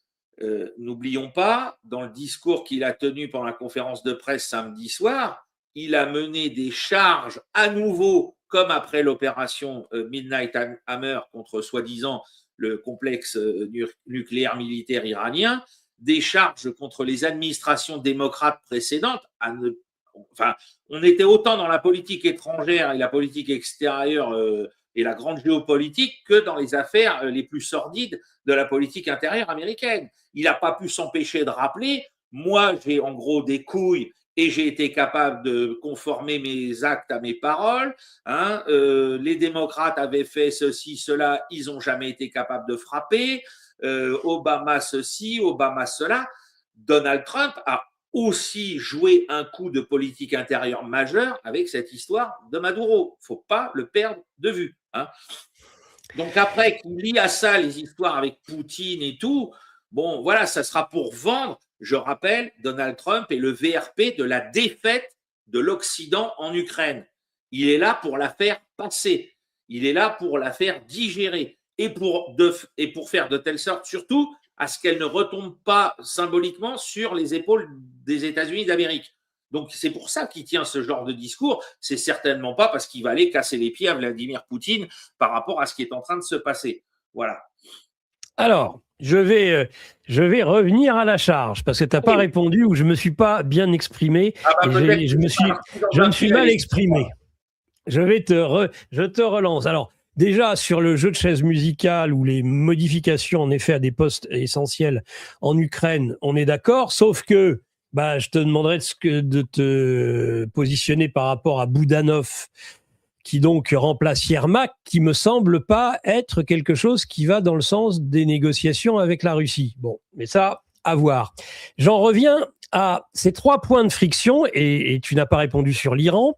n'oublions pas, dans le discours qu'il a tenu pendant la conférence de presse samedi soir, il a mené des charges à nouveau, comme après l'opération Midnight Hammer contre soi-disant le complexe nucléaire militaire iranien, des charges contre les administrations démocrates précédentes. On était autant dans la politique étrangère et la politique extérieure et la grande géopolitique que dans les affaires les plus sordides de la politique intérieure américaine. Il n'a pas pu s'empêcher de rappeler, moi j'ai en gros des couilles et j'ai été capable de conformer mes actes à mes paroles. Les démocrates avaient fait ceci, cela, ils n'ont jamais été capables de frapper. Obama ceci, Obama cela. Donald Trump a aussi joué un coup de politique intérieure majeur avec cette histoire de Maduro. Il ne faut pas le perdre de vue. Hein. Donc après, qu'il lie à ça les histoires avec Poutine et tout, bon, voilà, ça sera pour vendre. Je rappelle, Donald Trump est le VRP de la défaite de l'Occident en Ukraine. Il est là pour la faire passer. Il est là pour la faire digérer et pour faire de telle sorte, surtout, à ce qu'elle ne retombe pas symboliquement sur les épaules des États-Unis d'Amérique. Donc c'est pour ça qu'il tient ce genre de discours. C'est certainement pas parce qu'il va aller casser les pieds à Vladimir Poutine par rapport à ce qui est en train de se passer. Voilà. Alors, je vais revenir à la charge parce que tu n'as pas répondu ou je ne me suis pas bien exprimé. Je me suis mal exprimé. Je te relance. Alors, déjà, sur le jeu de chaises musicales ou les modifications, en effet, à des postes essentiels en Ukraine, on est d'accord, sauf que je te demanderais de te positionner par rapport à Boudanov, qui donc remplace Yermak, qui me semble pas être quelque chose qui va dans le sens des négociations avec la Russie. Bon, mais ça, à voir. J'en reviens à ces 3 points de friction, et tu n'as pas répondu sur l'Iran,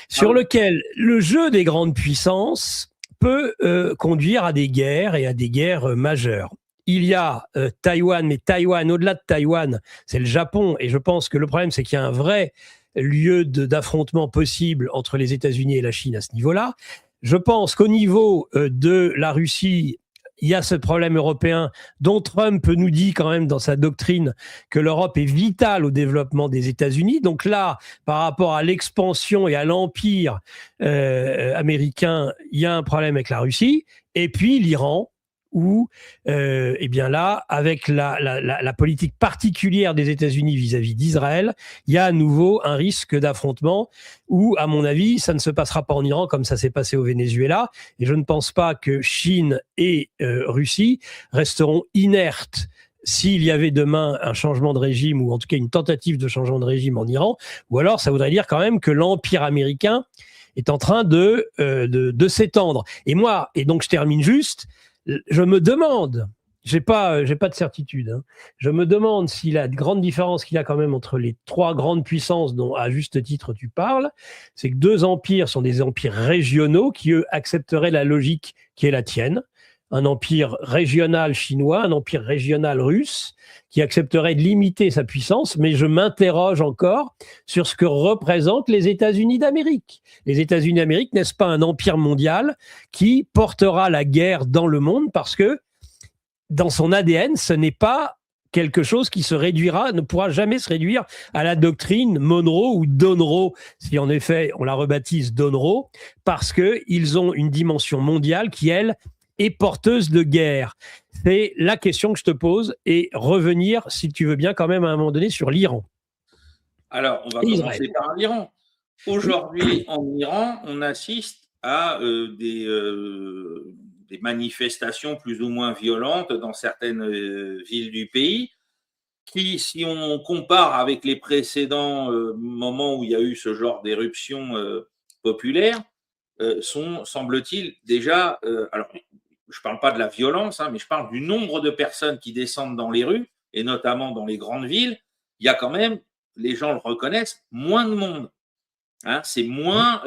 sur lequel le jeu des grandes puissances peut conduire à des guerres et à des guerres majeures. Il y a Taïwan, mais Taïwan, au-delà de Taïwan, c'est le Japon, et je pense que le problème, c'est qu'il y a un vrai lieu d'affrontement possible entre les États-Unis et la Chine à ce niveau-là. Je pense qu'au niveau de la Russie, il y a ce problème européen dont Trump nous dit quand même dans sa doctrine que l'Europe est vitale au développement des États-Unis. Donc là, par rapport à l'expansion et à l'empire américain, il y a un problème avec la Russie. Et puis l'Iran, où, eh bien là, avec la politique particulière des États-Unis vis-à-vis d'Israël, il y a à nouveau un risque d'affrontement où, à mon avis, ça ne se passera pas en Iran comme ça s'est passé au Venezuela. Et je ne pense pas que Chine et Russie resteront inertes s'il y avait demain un changement de régime, ou en tout cas une tentative de changement de régime en Iran, ou alors ça voudrait dire quand même que l'empire américain est en train de s'étendre. Et donc je termine juste, je me demande, j'ai pas de certitude, hein, je me demande si la grande différence qu'il y a quand même entre les 3 grandes puissances dont à juste titre tu parles, c'est que 2 empires sont des empires régionaux qui, eux, accepteraient la logique qui est la tienne. Un empire régional chinois, un empire régional russe, qui accepterait de limiter sa puissance, mais je m'interroge encore sur ce que représentent les États-Unis d'Amérique. Les États-Unis d'Amérique, n'est-ce pas un empire mondial qui portera la guerre dans le monde parce que dans son ADN, ce n'est pas quelque chose qui ne pourra jamais se réduire à la doctrine Monroe ou Donroe, si en effet on la rebaptise Donroe, parce qu'ils ont une dimension mondiale qui, elle, est porteuse de guerre. C'est la question que je te pose, et revenir, si tu veux bien, quand même à un moment donné sur l'Iran. Alors, on va commencer par l'Iran. Aujourd'hui, en Iran, on assiste à des manifestations plus ou moins violentes dans certaines villes du pays qui, si on compare avec les précédents moments où il y a eu ce genre d'éruption populaire, sont, semble-t-il, déjà… alors, je ne parle pas de la violence, hein, mais je parle du nombre de personnes qui descendent dans les rues, et notamment dans les grandes villes. Il y a quand même, les gens le reconnaissent, moins de monde. Hein, c'est moins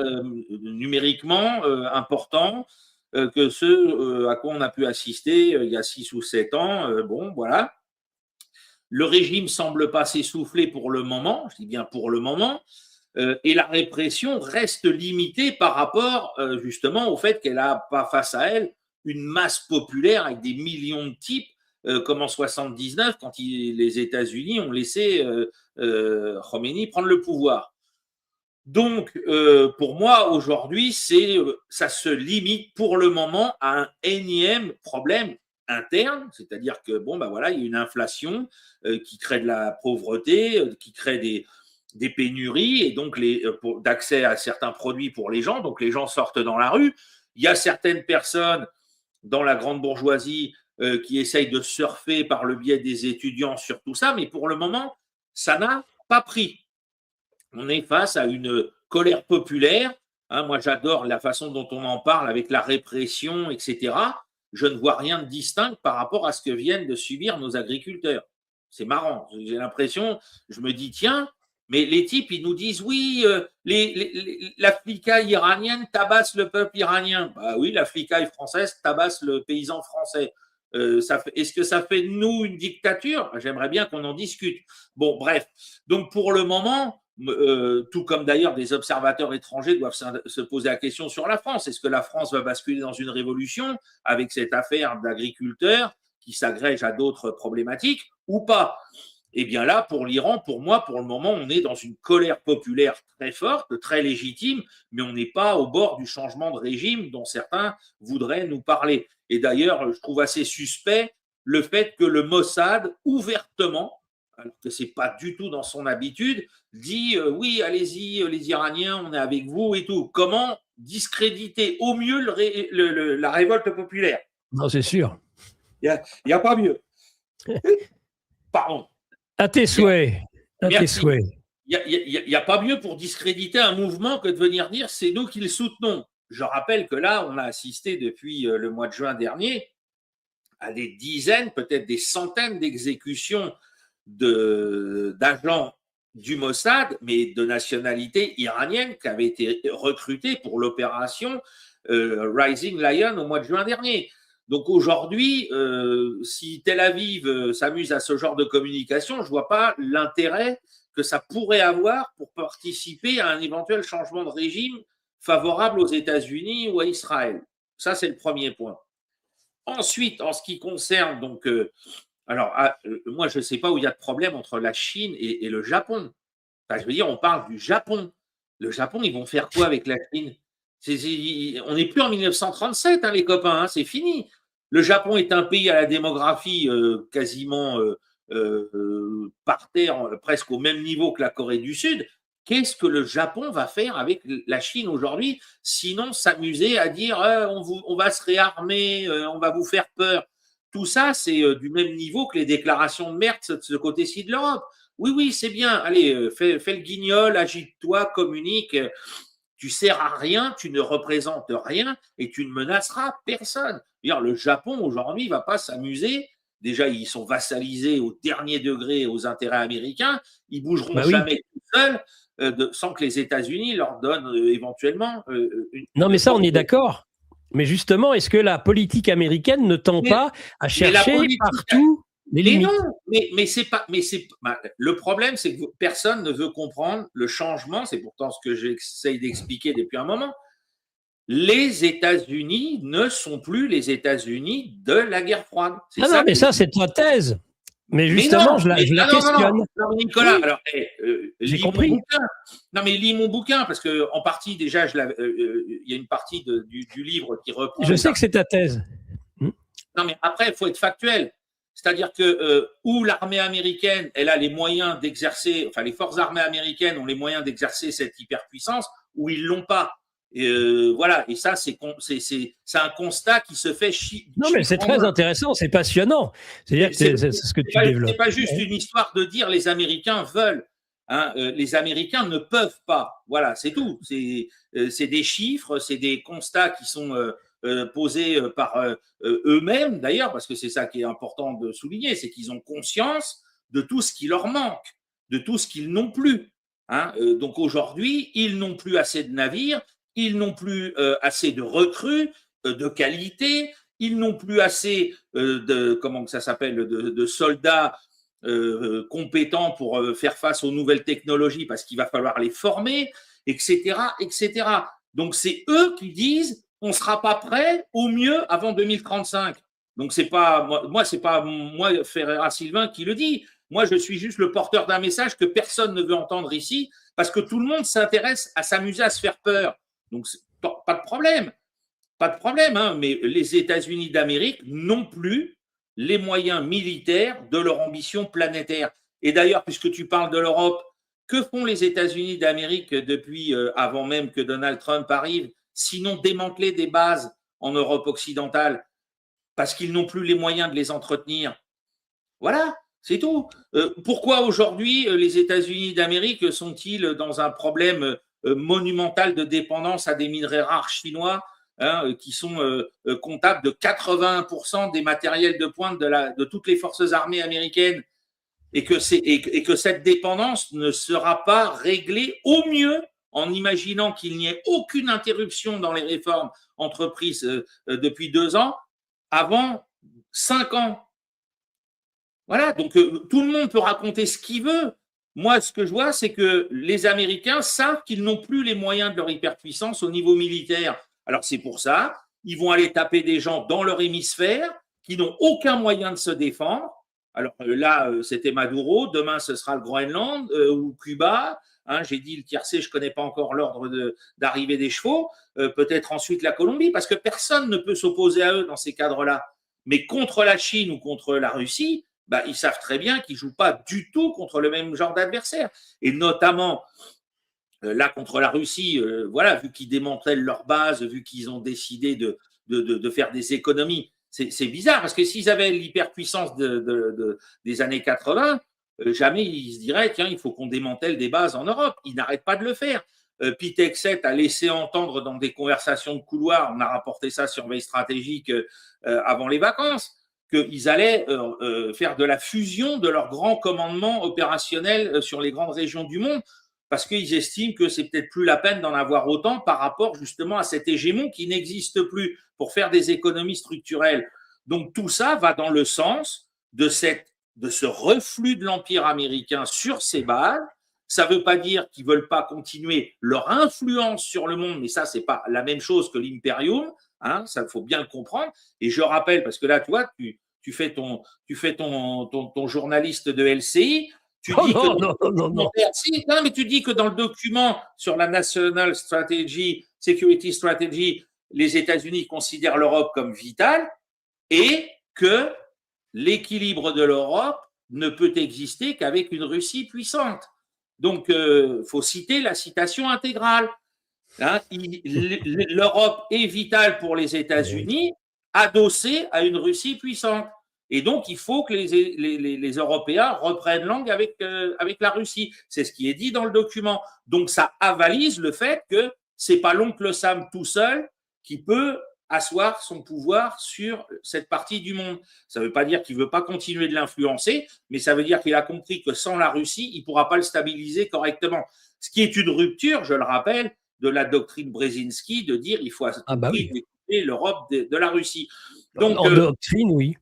numériquement important que ce à quoi on a pu assister il y a 6 ou 7 ans. Bon, voilà. Le régime semble pas s'essouffler pour le moment, je dis bien pour le moment, et la répression reste limitée par rapport justement au fait qu'elle n'a pas face à elle une masse populaire avec des millions de types comme en 79 quand les États-Unis ont laissé Khomeini prendre le pouvoir. Donc, pour moi, aujourd'hui, ça se limite pour le moment à un énième problème interne, c'est-à-dire que bon, ben voilà, il y a une inflation qui crée de la pauvreté, qui crée des pénuries et donc d'accès à certains produits pour les gens. Donc, les gens sortent dans la rue. Il y a certaines personnes dans la grande bourgeoisie qui essayent de surfer par le biais des étudiants sur tout ça, mais pour le moment, ça n'a pas pris. On est face à une colère populaire. Hein, moi, j'adore la façon dont on en parle avec la répression, etc. Je ne vois rien de distinct par rapport à ce que viennent de subir nos agriculteurs. C'est marrant. J'ai l'impression, je me dis, tiens, mais les types, ils nous disent, oui, l'Africaille iranienne tabasse le peuple iranien. Bah oui, l'Africaille française tabasse le paysan français. Est-ce que ça fait de nous une dictature? J'aimerais bien qu'on en discute. Bon, bref. Donc, pour le moment, tout comme d'ailleurs des observateurs étrangers doivent se poser la question sur la France. Est-ce que la France va basculer dans une révolution avec cette affaire d'agriculteurs qui s'agrège à d'autres problématiques ou pas? Eh bien là, pour l'Iran, pour moi, pour le moment, on est dans une colère populaire très forte, très légitime, mais on n'est pas au bord du changement de régime dont certains voudraient nous parler. Et d'ailleurs, je trouve assez suspect le fait que le Mossad, ouvertement, alors que ce n'est pas du tout dans son habitude, dit oui, allez-y, les Iraniens, on est avec vous et tout. Comment discréditer au mieux la révolte populaire? Non, c'est sûr. Il n'y a pas mieux. Pardon. À tes souhaits. À tes Merci. souhaits. Il n'y a pas mieux pour discréditer un mouvement que de venir dire c'est nous qui le soutenons. Je rappelle que là, on a assisté depuis le mois de juin dernier à des dizaines, peut-être des centaines d'exécutions d'agents du Mossad, mais de nationalité iranienne, qui avaient été recrutés pour l'opération Rising Lion au mois de juin dernier. Donc aujourd'hui, si Tel Aviv s'amuse à ce genre de communication, je ne vois pas l'intérêt que ça pourrait avoir pour participer à un éventuel changement de régime favorable aux États-Unis ou à Israël. Ça, c'est le premier point. Ensuite, en ce qui concerne, donc, moi, je ne sais pas où il y a de problème entre la Chine et le Japon. Enfin, je veux dire, on parle du Japon. Le Japon, ils vont faire quoi avec la Chine? On n'est plus en 1937, hein, les copains, hein, c'est fini. Le Japon est un pays à la démographie quasiment par terre, presque au même niveau que la Corée du Sud. Qu'est-ce que le Japon va faire avec la Chine aujourd'hui, sinon s'amuser à dire on va se réarmer, on va vous faire peur? Tout ça, c'est du même niveau que les déclarations de Merz de ce côté-ci de l'Europe. Oui, oui, c'est bien. Allez, fais le guignol, agite-toi, communique. Tu sers à rien, tu ne représentes rien et tu ne menaceras personne. D'ailleurs, le Japon, aujourd'hui, ne va pas s'amuser. Déjà, ils sont vassalisés au dernier degré aux intérêts américains. Ils ne bougeront jamais tout seuls sans que les États-Unis leur donnent éventuellement Non, mais ça, on est d'accord. Mais justement, est-ce que la politique américaine ne tend pas à chercher partout les limites? Mais c'est pas. Le problème, c'est que personne ne veut comprendre le changement. C'est pourtant ce que j'essaye d'expliquer depuis un moment. Les États-Unis ne sont plus les États-Unis de la guerre froide. Non, mais ça, c'est ta thèse. Mais justement, je la questionne. Non, Nicolas, oui. Alors, j'ai compris. Non, mais lis mon bouquin, parce qu'en partie, déjà, il y a une partie du livre qui reprend. Je sais que c'est ta thèse. Non, mais après, il faut être factuel. C'est-à-dire que où l'armée américaine, elle a les moyens d'exercer, enfin, les forces armées américaines ont les moyens d'exercer cette hyperpuissance, où ils ne l'ont pas. Voilà, et ça, c'est un constat qui se fait. Non, mais c'est très intéressant, c'est passionnant. C'est-à-dire que c'est ce que tu développes. C'est pas juste une histoire de dire les Américains veulent. Hein, les Américains ne peuvent pas. Voilà, c'est tout. C'est des chiffres, c'est des constats qui sont posés par eux-mêmes, d'ailleurs, parce que c'est ça qui est important de souligner, c'est qu'ils ont conscience de tout ce qui leur manque, de tout ce qu'ils n'ont plus. Hein, donc aujourd'hui, ils n'ont plus assez de navires. Ils n'ont plus assez de recrues de qualité, ils n'ont plus assez de soldats compétents pour faire face aux nouvelles technologies parce qu'il va falloir les former, etc., etc. Donc c'est eux qui disent on ne sera pas prêt au mieux avant 2035. Donc c'est pas c'est pas moi Ferreira Sylvain qui le dit. Moi je suis juste le porteur d'un message que personne ne veut entendre ici parce que tout le monde s'intéresse à s'amuser à se faire peur. Donc, pas de problème, hein, mais les États-Unis d'Amérique n'ont plus les moyens militaires de leur ambition planétaire. Et d'ailleurs, puisque tu parles de l'Europe, que font les États-Unis d'Amérique depuis avant même que Donald Trump arrive, sinon démanteler des bases en Europe occidentale, parce qu'ils n'ont plus les moyens de les entretenir? Voilà, c'est tout. Pourquoi aujourd'hui les États-Unis d'Amérique sont-ils dans un problème monumentale de dépendance à des minerais rares chinois qui sont comptables de 81% des matériels de pointe de toutes les forces armées américaines? et que cette dépendance ne sera pas réglée au mieux en imaginant qu'il n'y ait aucune interruption dans les réformes entreprises depuis 2 ans avant 5 ans. Voilà, donc tout le monde peut raconter ce qu'il veut. Moi, ce que je vois, c'est que les Américains savent qu'ils n'ont plus les moyens de leur hyperpuissance au niveau militaire. Alors c'est pour ça, ils vont aller taper des gens dans leur hémisphère qui n'ont aucun moyen de se défendre. Alors là, c'était Maduro, demain ce sera le Groenland ou Cuba. Hein, j'ai dit le tiercé, je ne connais pas encore l'ordre d'arrivée des chevaux. Peut-être ensuite la Colombie, parce que personne ne peut s'opposer à eux dans ces cadres-là. Mais contre la Chine ou contre la Russie, bah, ils savent très bien qu'ils ne jouent pas du tout contre le même genre d'adversaire. Et notamment, là, contre la Russie, voilà, vu qu'ils démantèlent leur base, vu qu'ils ont décidé de faire des économies, c'est bizarre, parce que s'ils avaient l'hyperpuissance des années 80, jamais ils se diraient, tiens, il faut qu'on démantèle des bases en Europe. Ils n'arrêtent pas de le faire. Pete Hegseth a laissé entendre dans des conversations de couloir, on a rapporté ça sur Veille Stratégique avant les vacances, qu'ils allaient faire de la fusion de leur grand commandement opérationnel sur les grandes régions du monde, parce qu'ils estiment que c'est peut-être plus la peine d'en avoir autant par rapport justement à cet hégémon qui n'existe plus pour faire des économies structurelles. Donc tout ça va dans le sens de ce reflux de l'Empire américain sur ses bases. Ça ne veut pas dire qu'ils ne veulent pas continuer leur influence sur le monde, mais ça, ce n'est pas la même chose que l'impérium. Hein, ça, il faut bien le comprendre. Et je rappelle, parce que là, toi, tu fais ton journaliste de LCI, tu dis non, mais tu dis que dans le document sur la National Strategy, Security Strategy, les États-Unis considèrent l'Europe comme vitale et que l'équilibre de l'Europe ne peut exister qu'avec une Russie puissante. Donc, faut citer la citation intégrale. Hein, l'Europe est vitale pour les États-Unis, adossée à une Russie puissante. Et donc, il faut que les Européens reprennent langue avec la Russie. C'est ce qui est dit dans le document. Donc, ça avalise le fait que c'est pas l'oncle Sam tout seul qui peut asseoir son pouvoir sur cette partie du monde. Ça ne veut pas dire qu'il ne veut pas continuer de l'influencer, mais ça veut dire qu'il a compris que sans la Russie, il ne pourra pas le stabiliser correctement. Ce qui est une rupture, je le rappelle, de la doctrine Brzezinski de dire il faut découper l'Europe de la Russie. Donc, en doctrine, oui.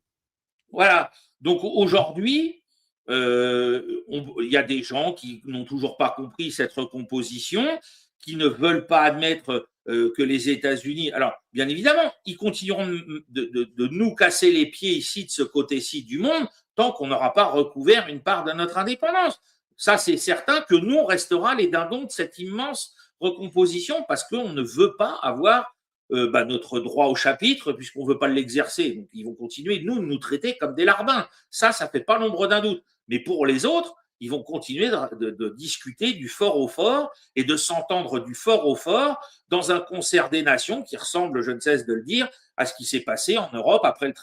Voilà. Donc aujourd'hui, il y a des gens qui n'ont toujours pas compris cette recomposition, qui ne veulent pas admettre que les États-Unis… Alors, bien évidemment, ils continueront de nous casser les pieds ici, de ce côté-ci du monde, tant qu'on n'aura pas recouvert une part de notre indépendance. Ça, c'est certain que nous, on restera les dindons de cette immense recomposition parce qu'on ne veut pas avoir notre droit au chapitre puisqu'on ne veut pas l'exercer. Donc, ils vont continuer, de nous traiter comme des larbins. Ça ne fait pas l'ombre d'un doute. Mais pour les autres, ils vont continuer de discuter du fort au fort et de s'entendre du fort au fort dans un concert des nations qui ressemble, je ne cesse de le dire, à ce qui s'est passé en Europe après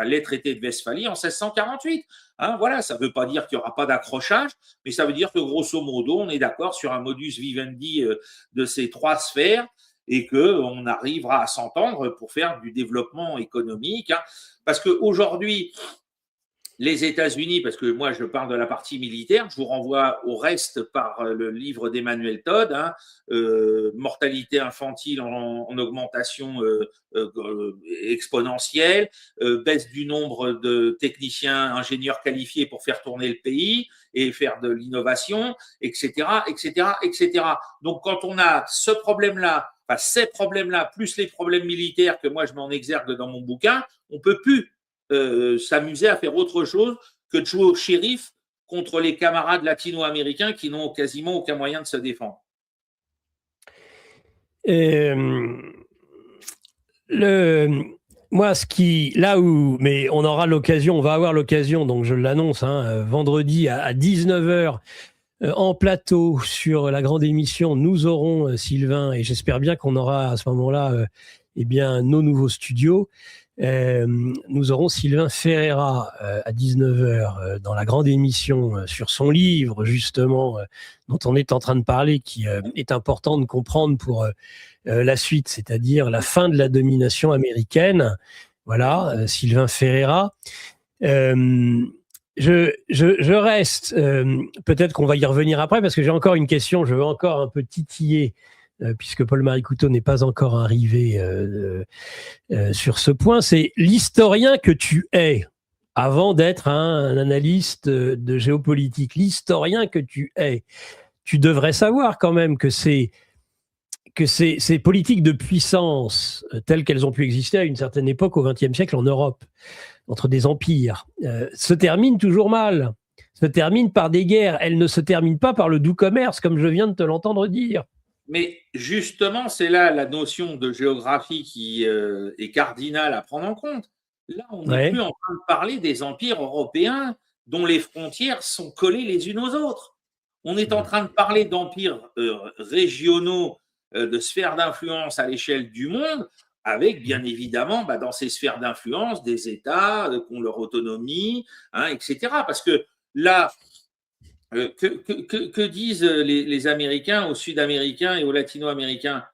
les traités de Westphalie en 1648. Hein, voilà, ça ne veut pas dire qu'il n'y aura pas d'accrochage, mais ça veut dire que grosso modo, on est d'accord sur un modus vivendi de ces 3 sphères et qu'on arrivera à s'entendre pour faire du développement économique. Hein, parce qu'aujourd'hui, les États-Unis, parce que moi je parle de la partie militaire, je vous renvoie au reste par le livre d'Emmanuel Todd, hein, mortalité infantile en augmentation exponentielle, baisse du nombre de techniciens, ingénieurs qualifiés pour faire tourner le pays et faire de l'innovation, etc., etc., etc. Donc quand on a ce problème-là, enfin ces problèmes-là, plus les problèmes militaires que moi je mets en exergue dans mon bouquin, on ne peut plus s'amuser à faire autre chose que de jouer au shérif contre les camarades latino-américains qui n'ont quasiment aucun moyen de se défendre. Moi, mais on aura l'occasion, on va avoir l'occasion, donc je l'annonce, hein, vendredi à 19h en plateau sur la grande émission, nous aurons Sylvain, et j'espère bien qu'on aura à ce moment-là nos nouveaux studios. Nous aurons Sylvain Ferreira à 19h dans la grande émission sur son livre justement dont on est en train de parler, qui est important de comprendre pour la suite, c'est-à-dire la fin de la domination américaine. Voilà, Sylvain Ferreira. je reste, peut-être qu'on va y revenir après, parce que j'ai encore une question, je veux encore un peu titiller, puisque Paul-Marie Couteau n'est pas encore arrivé sur ce point, c'est l'historien que tu es, avant d'être un analyste de géopolitique, l'historien que tu es, tu devrais savoir quand même que ces politiques de puissance, telles qu'elles ont pu exister à une certaine époque au XXe siècle en Europe, entre des empires, se terminent toujours mal, se terminent par des guerres. Elles ne se terminent pas par le doux commerce, comme je viens de te l'entendre dire. Mais justement, c'est là la notion de géographie qui est cardinale à prendre en compte. Là, on n'est plus en train de parler des empires européens dont les frontières sont collées les unes aux autres. On est en train de parler d'empires régionaux, de sphères d'influence à l'échelle du monde, avec bien évidemment dans ces sphères d'influence des États qui ont leur autonomie, etc. Parce que là, que disent les Américains aux Sud-Américains et aux Latino-Américains?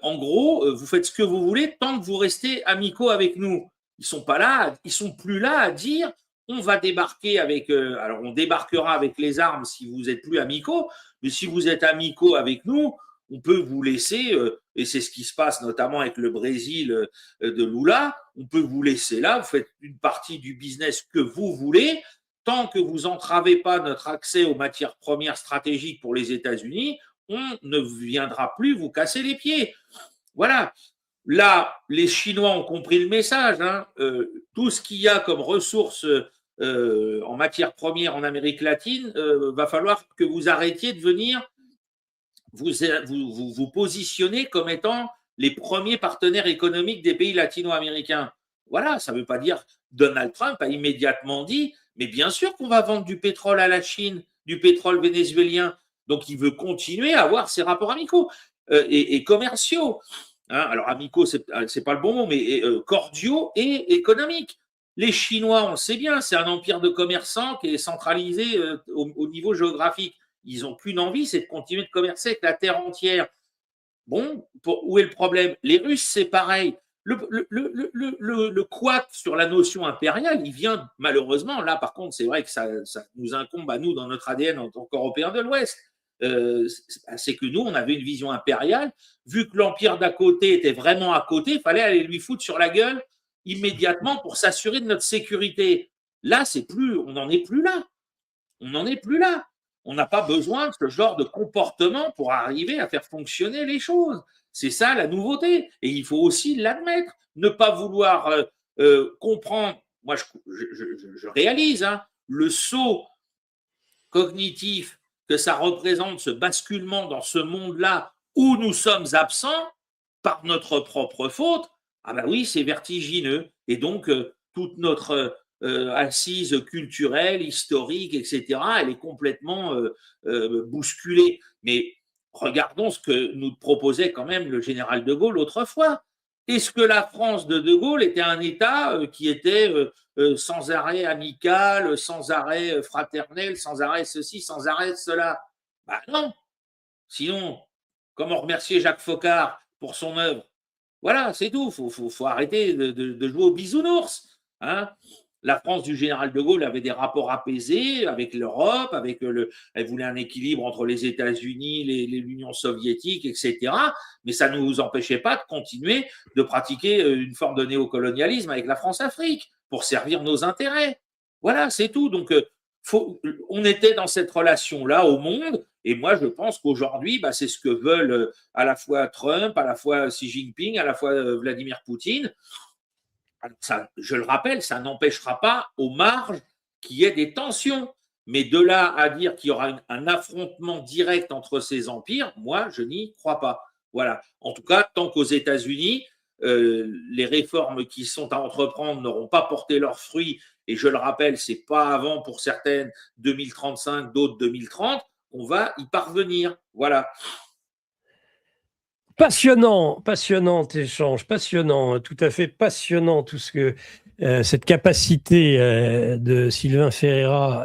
En gros, vous faites ce que vous voulez tant que vous restez amicaux avec nous. Ils sont pas là, ils sont plus là à dire on va débarquer avec. Alors on débarquera avec les armes si vous êtes plus amicaux, mais si vous êtes amicaux avec nous, on peut vous laisser. Et c'est ce qui se passe notamment avec le Brésil de Lula. On peut vous laisser là. Vous faites une partie du business que vous voulez. Tant que vous entravez pas notre accès aux matières premières stratégiques pour les États-Unis, on ne viendra plus vous casser les pieds. Voilà. Là, les Chinois ont compris le message. Tout ce qu'il y a comme ressources en matières premières en Amérique latine, va falloir que vous arrêtiez de venir vous positionner comme étant les premiers partenaires économiques des pays latino-américains. Voilà, ça ne veut pas dire que Donald Trump a immédiatement dit mais bien sûr qu'on va vendre du pétrole à la Chine, du pétrole vénézuélien. Donc, il veut continuer à avoir ses rapports amicaux et commerciaux. Alors, amicaux, c'est pas le bon mot, mais cordiaux et économiques. Les Chinois, on le sait bien, c'est un empire de commerçants qui est centralisé au niveau géographique. Ils n'ont qu'une envie, c'est de continuer de commercer avec la terre entière. Bon, où est le problème? Les Russes, c'est pareil. Le couac sur la notion impériale, il vient malheureusement, là par contre, c'est vrai que ça nous incombe à nous dans notre ADN en tant qu'Européens de l'Ouest. C'est que nous, on avait une vision impériale. Vu que l'empire d'à côté était vraiment à côté, il fallait aller lui foutre sur la gueule immédiatement pour s'assurer de notre sécurité. Là, on n'en est plus là. On n'en est plus là. On n'a pas besoin de ce genre de comportement pour arriver à faire fonctionner les choses. C'est ça la nouveauté. Et il faut aussi l'admettre. Ne pas vouloir comprendre. Moi, je réalise le saut cognitif que ça représente, ce basculement dans ce monde-là où nous sommes absents par notre propre faute. Ah ben oui, c'est vertigineux. Et donc, toute notre assise culturelle, historique, etc., elle est complètement bousculée. Mais regardons ce que nous proposait quand même le général de Gaulle autrefois. Est-ce que la France de Gaulle était un État qui était sans arrêt amical, sans arrêt fraternel, sans arrêt ceci, sans arrêt cela? Ben non. Sinon, comment remercier Jacques Foccart pour son œuvre? Voilà, c'est tout. Faut arrêter de jouer au bisounours. La France du général de Gaulle avait des rapports apaisés avec l'Europe, elle voulait un équilibre entre les États-Unis, l'Union soviétique, etc. Mais ça ne nous empêchait pas de continuer de pratiquer une forme de néocolonialisme avec la France-Afrique pour servir nos intérêts. Voilà, c'est tout. Donc, on était dans cette relation-là au monde. Et moi, je pense qu'aujourd'hui, c'est ce que veulent à la fois Trump, à la fois Xi Jinping, à la fois Vladimir Poutine. Alors ça, je le rappelle, ça n'empêchera pas aux marges qu'il y ait des tensions. Mais de là à dire qu'il y aura un affrontement direct entre ces empires, moi, je n'y crois pas. Voilà. En tout cas, tant qu'aux États-Unis, les réformes qui sont à entreprendre n'auront pas porté leurs fruits, et je le rappelle, c'est pas avant pour certaines 2035, d'autres 2030, on va y parvenir. Voilà. Passionnant échange, passionnant, tout à fait passionnant, tout ce que cette capacité de Sylvain Ferreira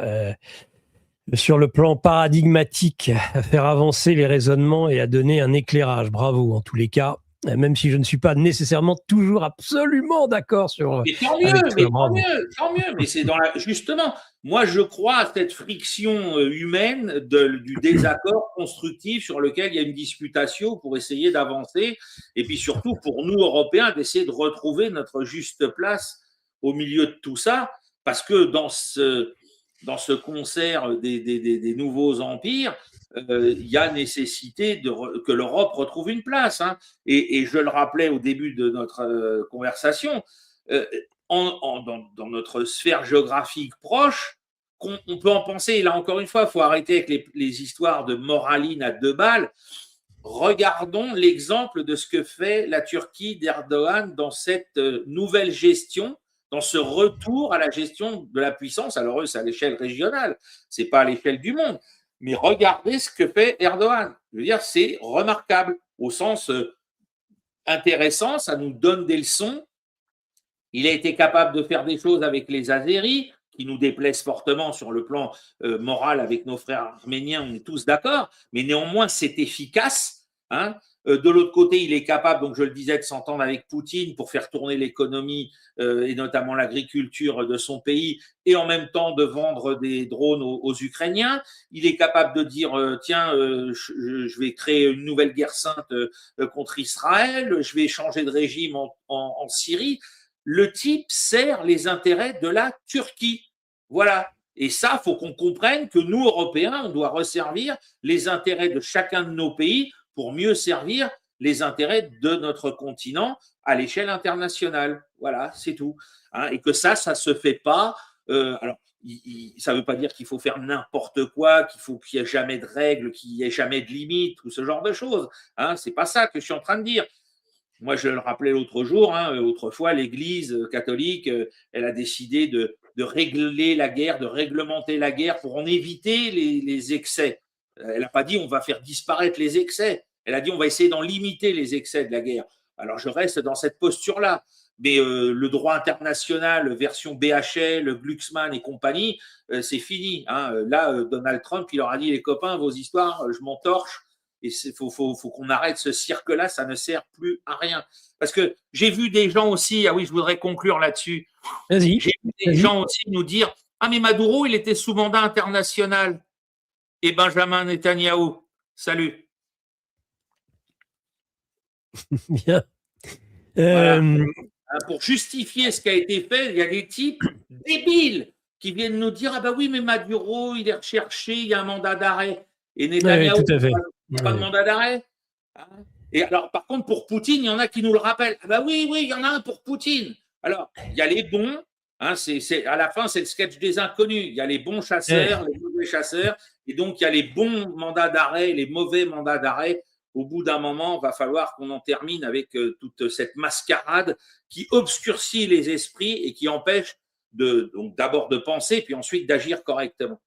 sur le plan paradigmatique à faire avancer les raisonnements et à donner un éclairage. Bravo en tous les cas. même si je ne suis pas nécessairement toujours absolument d'accord Mais tant mieux, avec toi. tant mieux, tant mieux. Mais c'est justement, moi je crois à cette friction humaine du désaccord constructif sur lequel il y a une disputation pour essayer d'avancer, et puis surtout pour nous Européens d'essayer de retrouver notre juste place au milieu de tout ça, parce que dans ce concert des nouveaux empires, il y a nécessité que l'Europe retrouve une place. Hein. Et je le rappelais au début de notre conversation, dans notre sphère géographique proche, on peut en penser, et là encore une fois, il faut arrêter avec les histoires de moraline à 2 balles. Regardons l'exemple de ce que fait la Turquie d'Erdogan dans cette nouvelle gestion, dans ce retour à la gestion de la puissance. Alors eux, c'est à l'échelle régionale, c'est pas à l'échelle du monde. Mais regardez ce que fait Erdogan. Je veux dire, c'est remarquable au sens intéressant, ça nous donne des leçons. Il a été capable de faire des choses avec les Azéris, qui nous déplaisent fortement sur le plan moral avec nos frères arméniens, on est tous d'accord, mais néanmoins c'est efficace. Hein. De l'autre côté, il est capable, donc je le disais, de s'entendre avec Poutine pour faire tourner l'économie et notamment l'agriculture de son pays, et en même temps de vendre des drones aux Ukrainiens. Il est capable de dire tiens, je vais créer une nouvelle guerre sainte contre Israël, je vais changer de régime en Syrie. Le type sert les intérêts de la Turquie. Voilà. Et ça, il faut qu'on comprenne que nous, Européens, on doit resservir les intérêts de chacun de nos pays pour mieux servir les intérêts de notre continent à l'échelle internationale. Voilà, c'est tout. Hein, et que ça ne se fait pas. Alors, ça ne veut pas dire qu'il faut faire n'importe quoi, qu'il n'y ait jamais de règles, qu'il n'y ait jamais de limites, ou ce genre de choses. Hein, ce n'est pas ça que je suis en train de dire. Moi, je le rappelais l'autre jour, hein, autrefois, l'Église catholique, elle a décidé de régler la guerre, de réglementer la guerre pour en éviter les excès. Elle n'a pas dit on va faire disparaître les excès. Elle a dit on va essayer d'en limiter les excès de la guerre. Alors, je reste dans cette posture-là. Mais le droit international, version BHL, Glucksmann et compagnie, c'est fini. Hein. Là, Donald Trump, il leur a dit les copains, vos histoires, je m'en torche. Et il faut qu'on arrête ce cirque-là, ça ne sert plus à rien. Parce que j'ai vu des gens aussi, ah oui, je voudrais conclure là-dessus. Vas-y. J'ai vu des gens aussi nous dire ah, mais Maduro, il était sous mandat international. Et Benjamin Netanyahou, salut. Bien. Voilà. Pour justifier ce qui a été fait, il y a des types débiles qui viennent nous dire ah, bah oui, mais Maduro, il est recherché, il y a un mandat d'arrêt. Et Netanyahou, tout à fait. pas de mandat d'arrêt. Et alors, par contre, pour Poutine, il y en a qui nous le rappellent. Ah bah oui, il y en a un pour Poutine. Alors, il y a les bons. Hein, à la fin, c'est le sketch des inconnus. Il y a les bons chasseurs, les mauvais chasseurs. Et donc, il y a les bons mandats d'arrêt, les mauvais mandats d'arrêt. Au bout d'un moment, il va falloir qu'on en termine avec toute cette mascarade qui obscurcit les esprits et qui empêche donc d'abord de penser, puis ensuite d'agir correctement.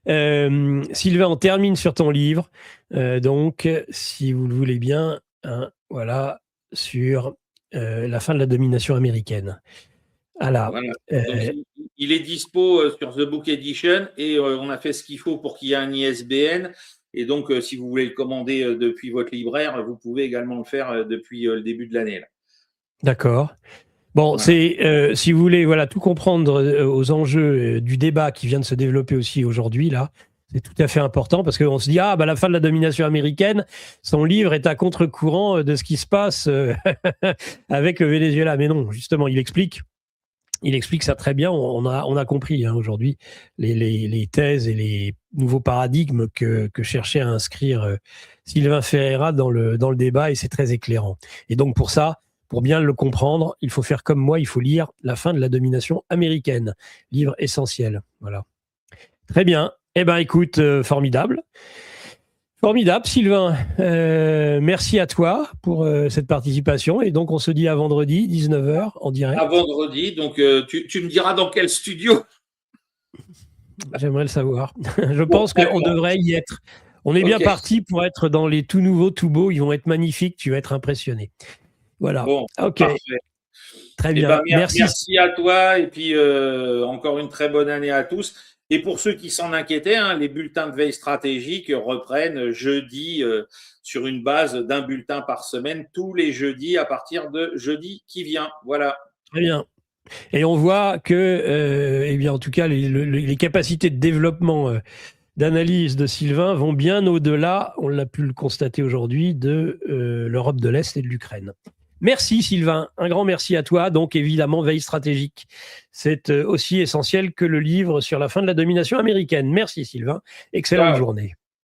Sylvain, on termine sur ton livre. Donc, si vous le voulez bien, hein, voilà, sur la fin de la domination américaine. Voilà. Donc, il est dispo sur The Book Edition et on a fait ce qu'il faut pour qu'il y ait un ISBN. Et donc, si vous voulez le commander depuis votre libraire, vous pouvez également le faire depuis le début de l'année. D'accord. Bon, voilà. Si vous voulez tout comprendre aux enjeux du débat qui vient de se développer aussi aujourd'hui, là, c'est tout à fait important parce qu'on se dit, la fin de la domination américaine, son livre est à contre-courant de ce qui se passe avec le Venezuela. Mais non, justement, il explique ça très bien. On a compris aujourd'hui les thèses et les nouveaux paradigmes que cherchait à inscrire Sylvain Ferreira dans le débat, et c'est très éclairant. Et donc pour ça, pour bien le comprendre, il faut faire comme moi, il faut lire La fin de la domination américaine, livre essentiel. Voilà. Très bien. Eh bien, écoute, formidable. Formidable, Sylvain. Merci à toi pour cette participation. Et donc, on se dit à vendredi, 19h, en direct. À vendredi. Donc, tu me diras dans quel studio. J'aimerais le savoir. Je pense qu'on devrait y être. On est bien parti pour être dans les tout nouveaux, tout beaux. Ils vont être magnifiques. Tu vas être impressionné. Voilà. Bon, ok. Parfait. Très bien. Merci à toi. Et puis, encore une très bonne année à tous. Et pour ceux qui s'en inquiétaient, les bulletins de veille stratégique reprennent jeudi sur une base d'un bulletin par semaine, tous les jeudis à partir de jeudi qui vient. Voilà. Très bien. Et on voit que, eh bien, en tout cas, les capacités de développement, d'analyse de Sylvain vont bien au-delà, on l'a pu le constater aujourd'hui, de l'Europe de l'Est et de l'Ukraine. Merci Sylvain, un grand merci à toi. Donc évidemment, veille stratégique, c'est aussi essentiel que le livre sur la fin de la domination américaine. Merci Sylvain, excellente journée.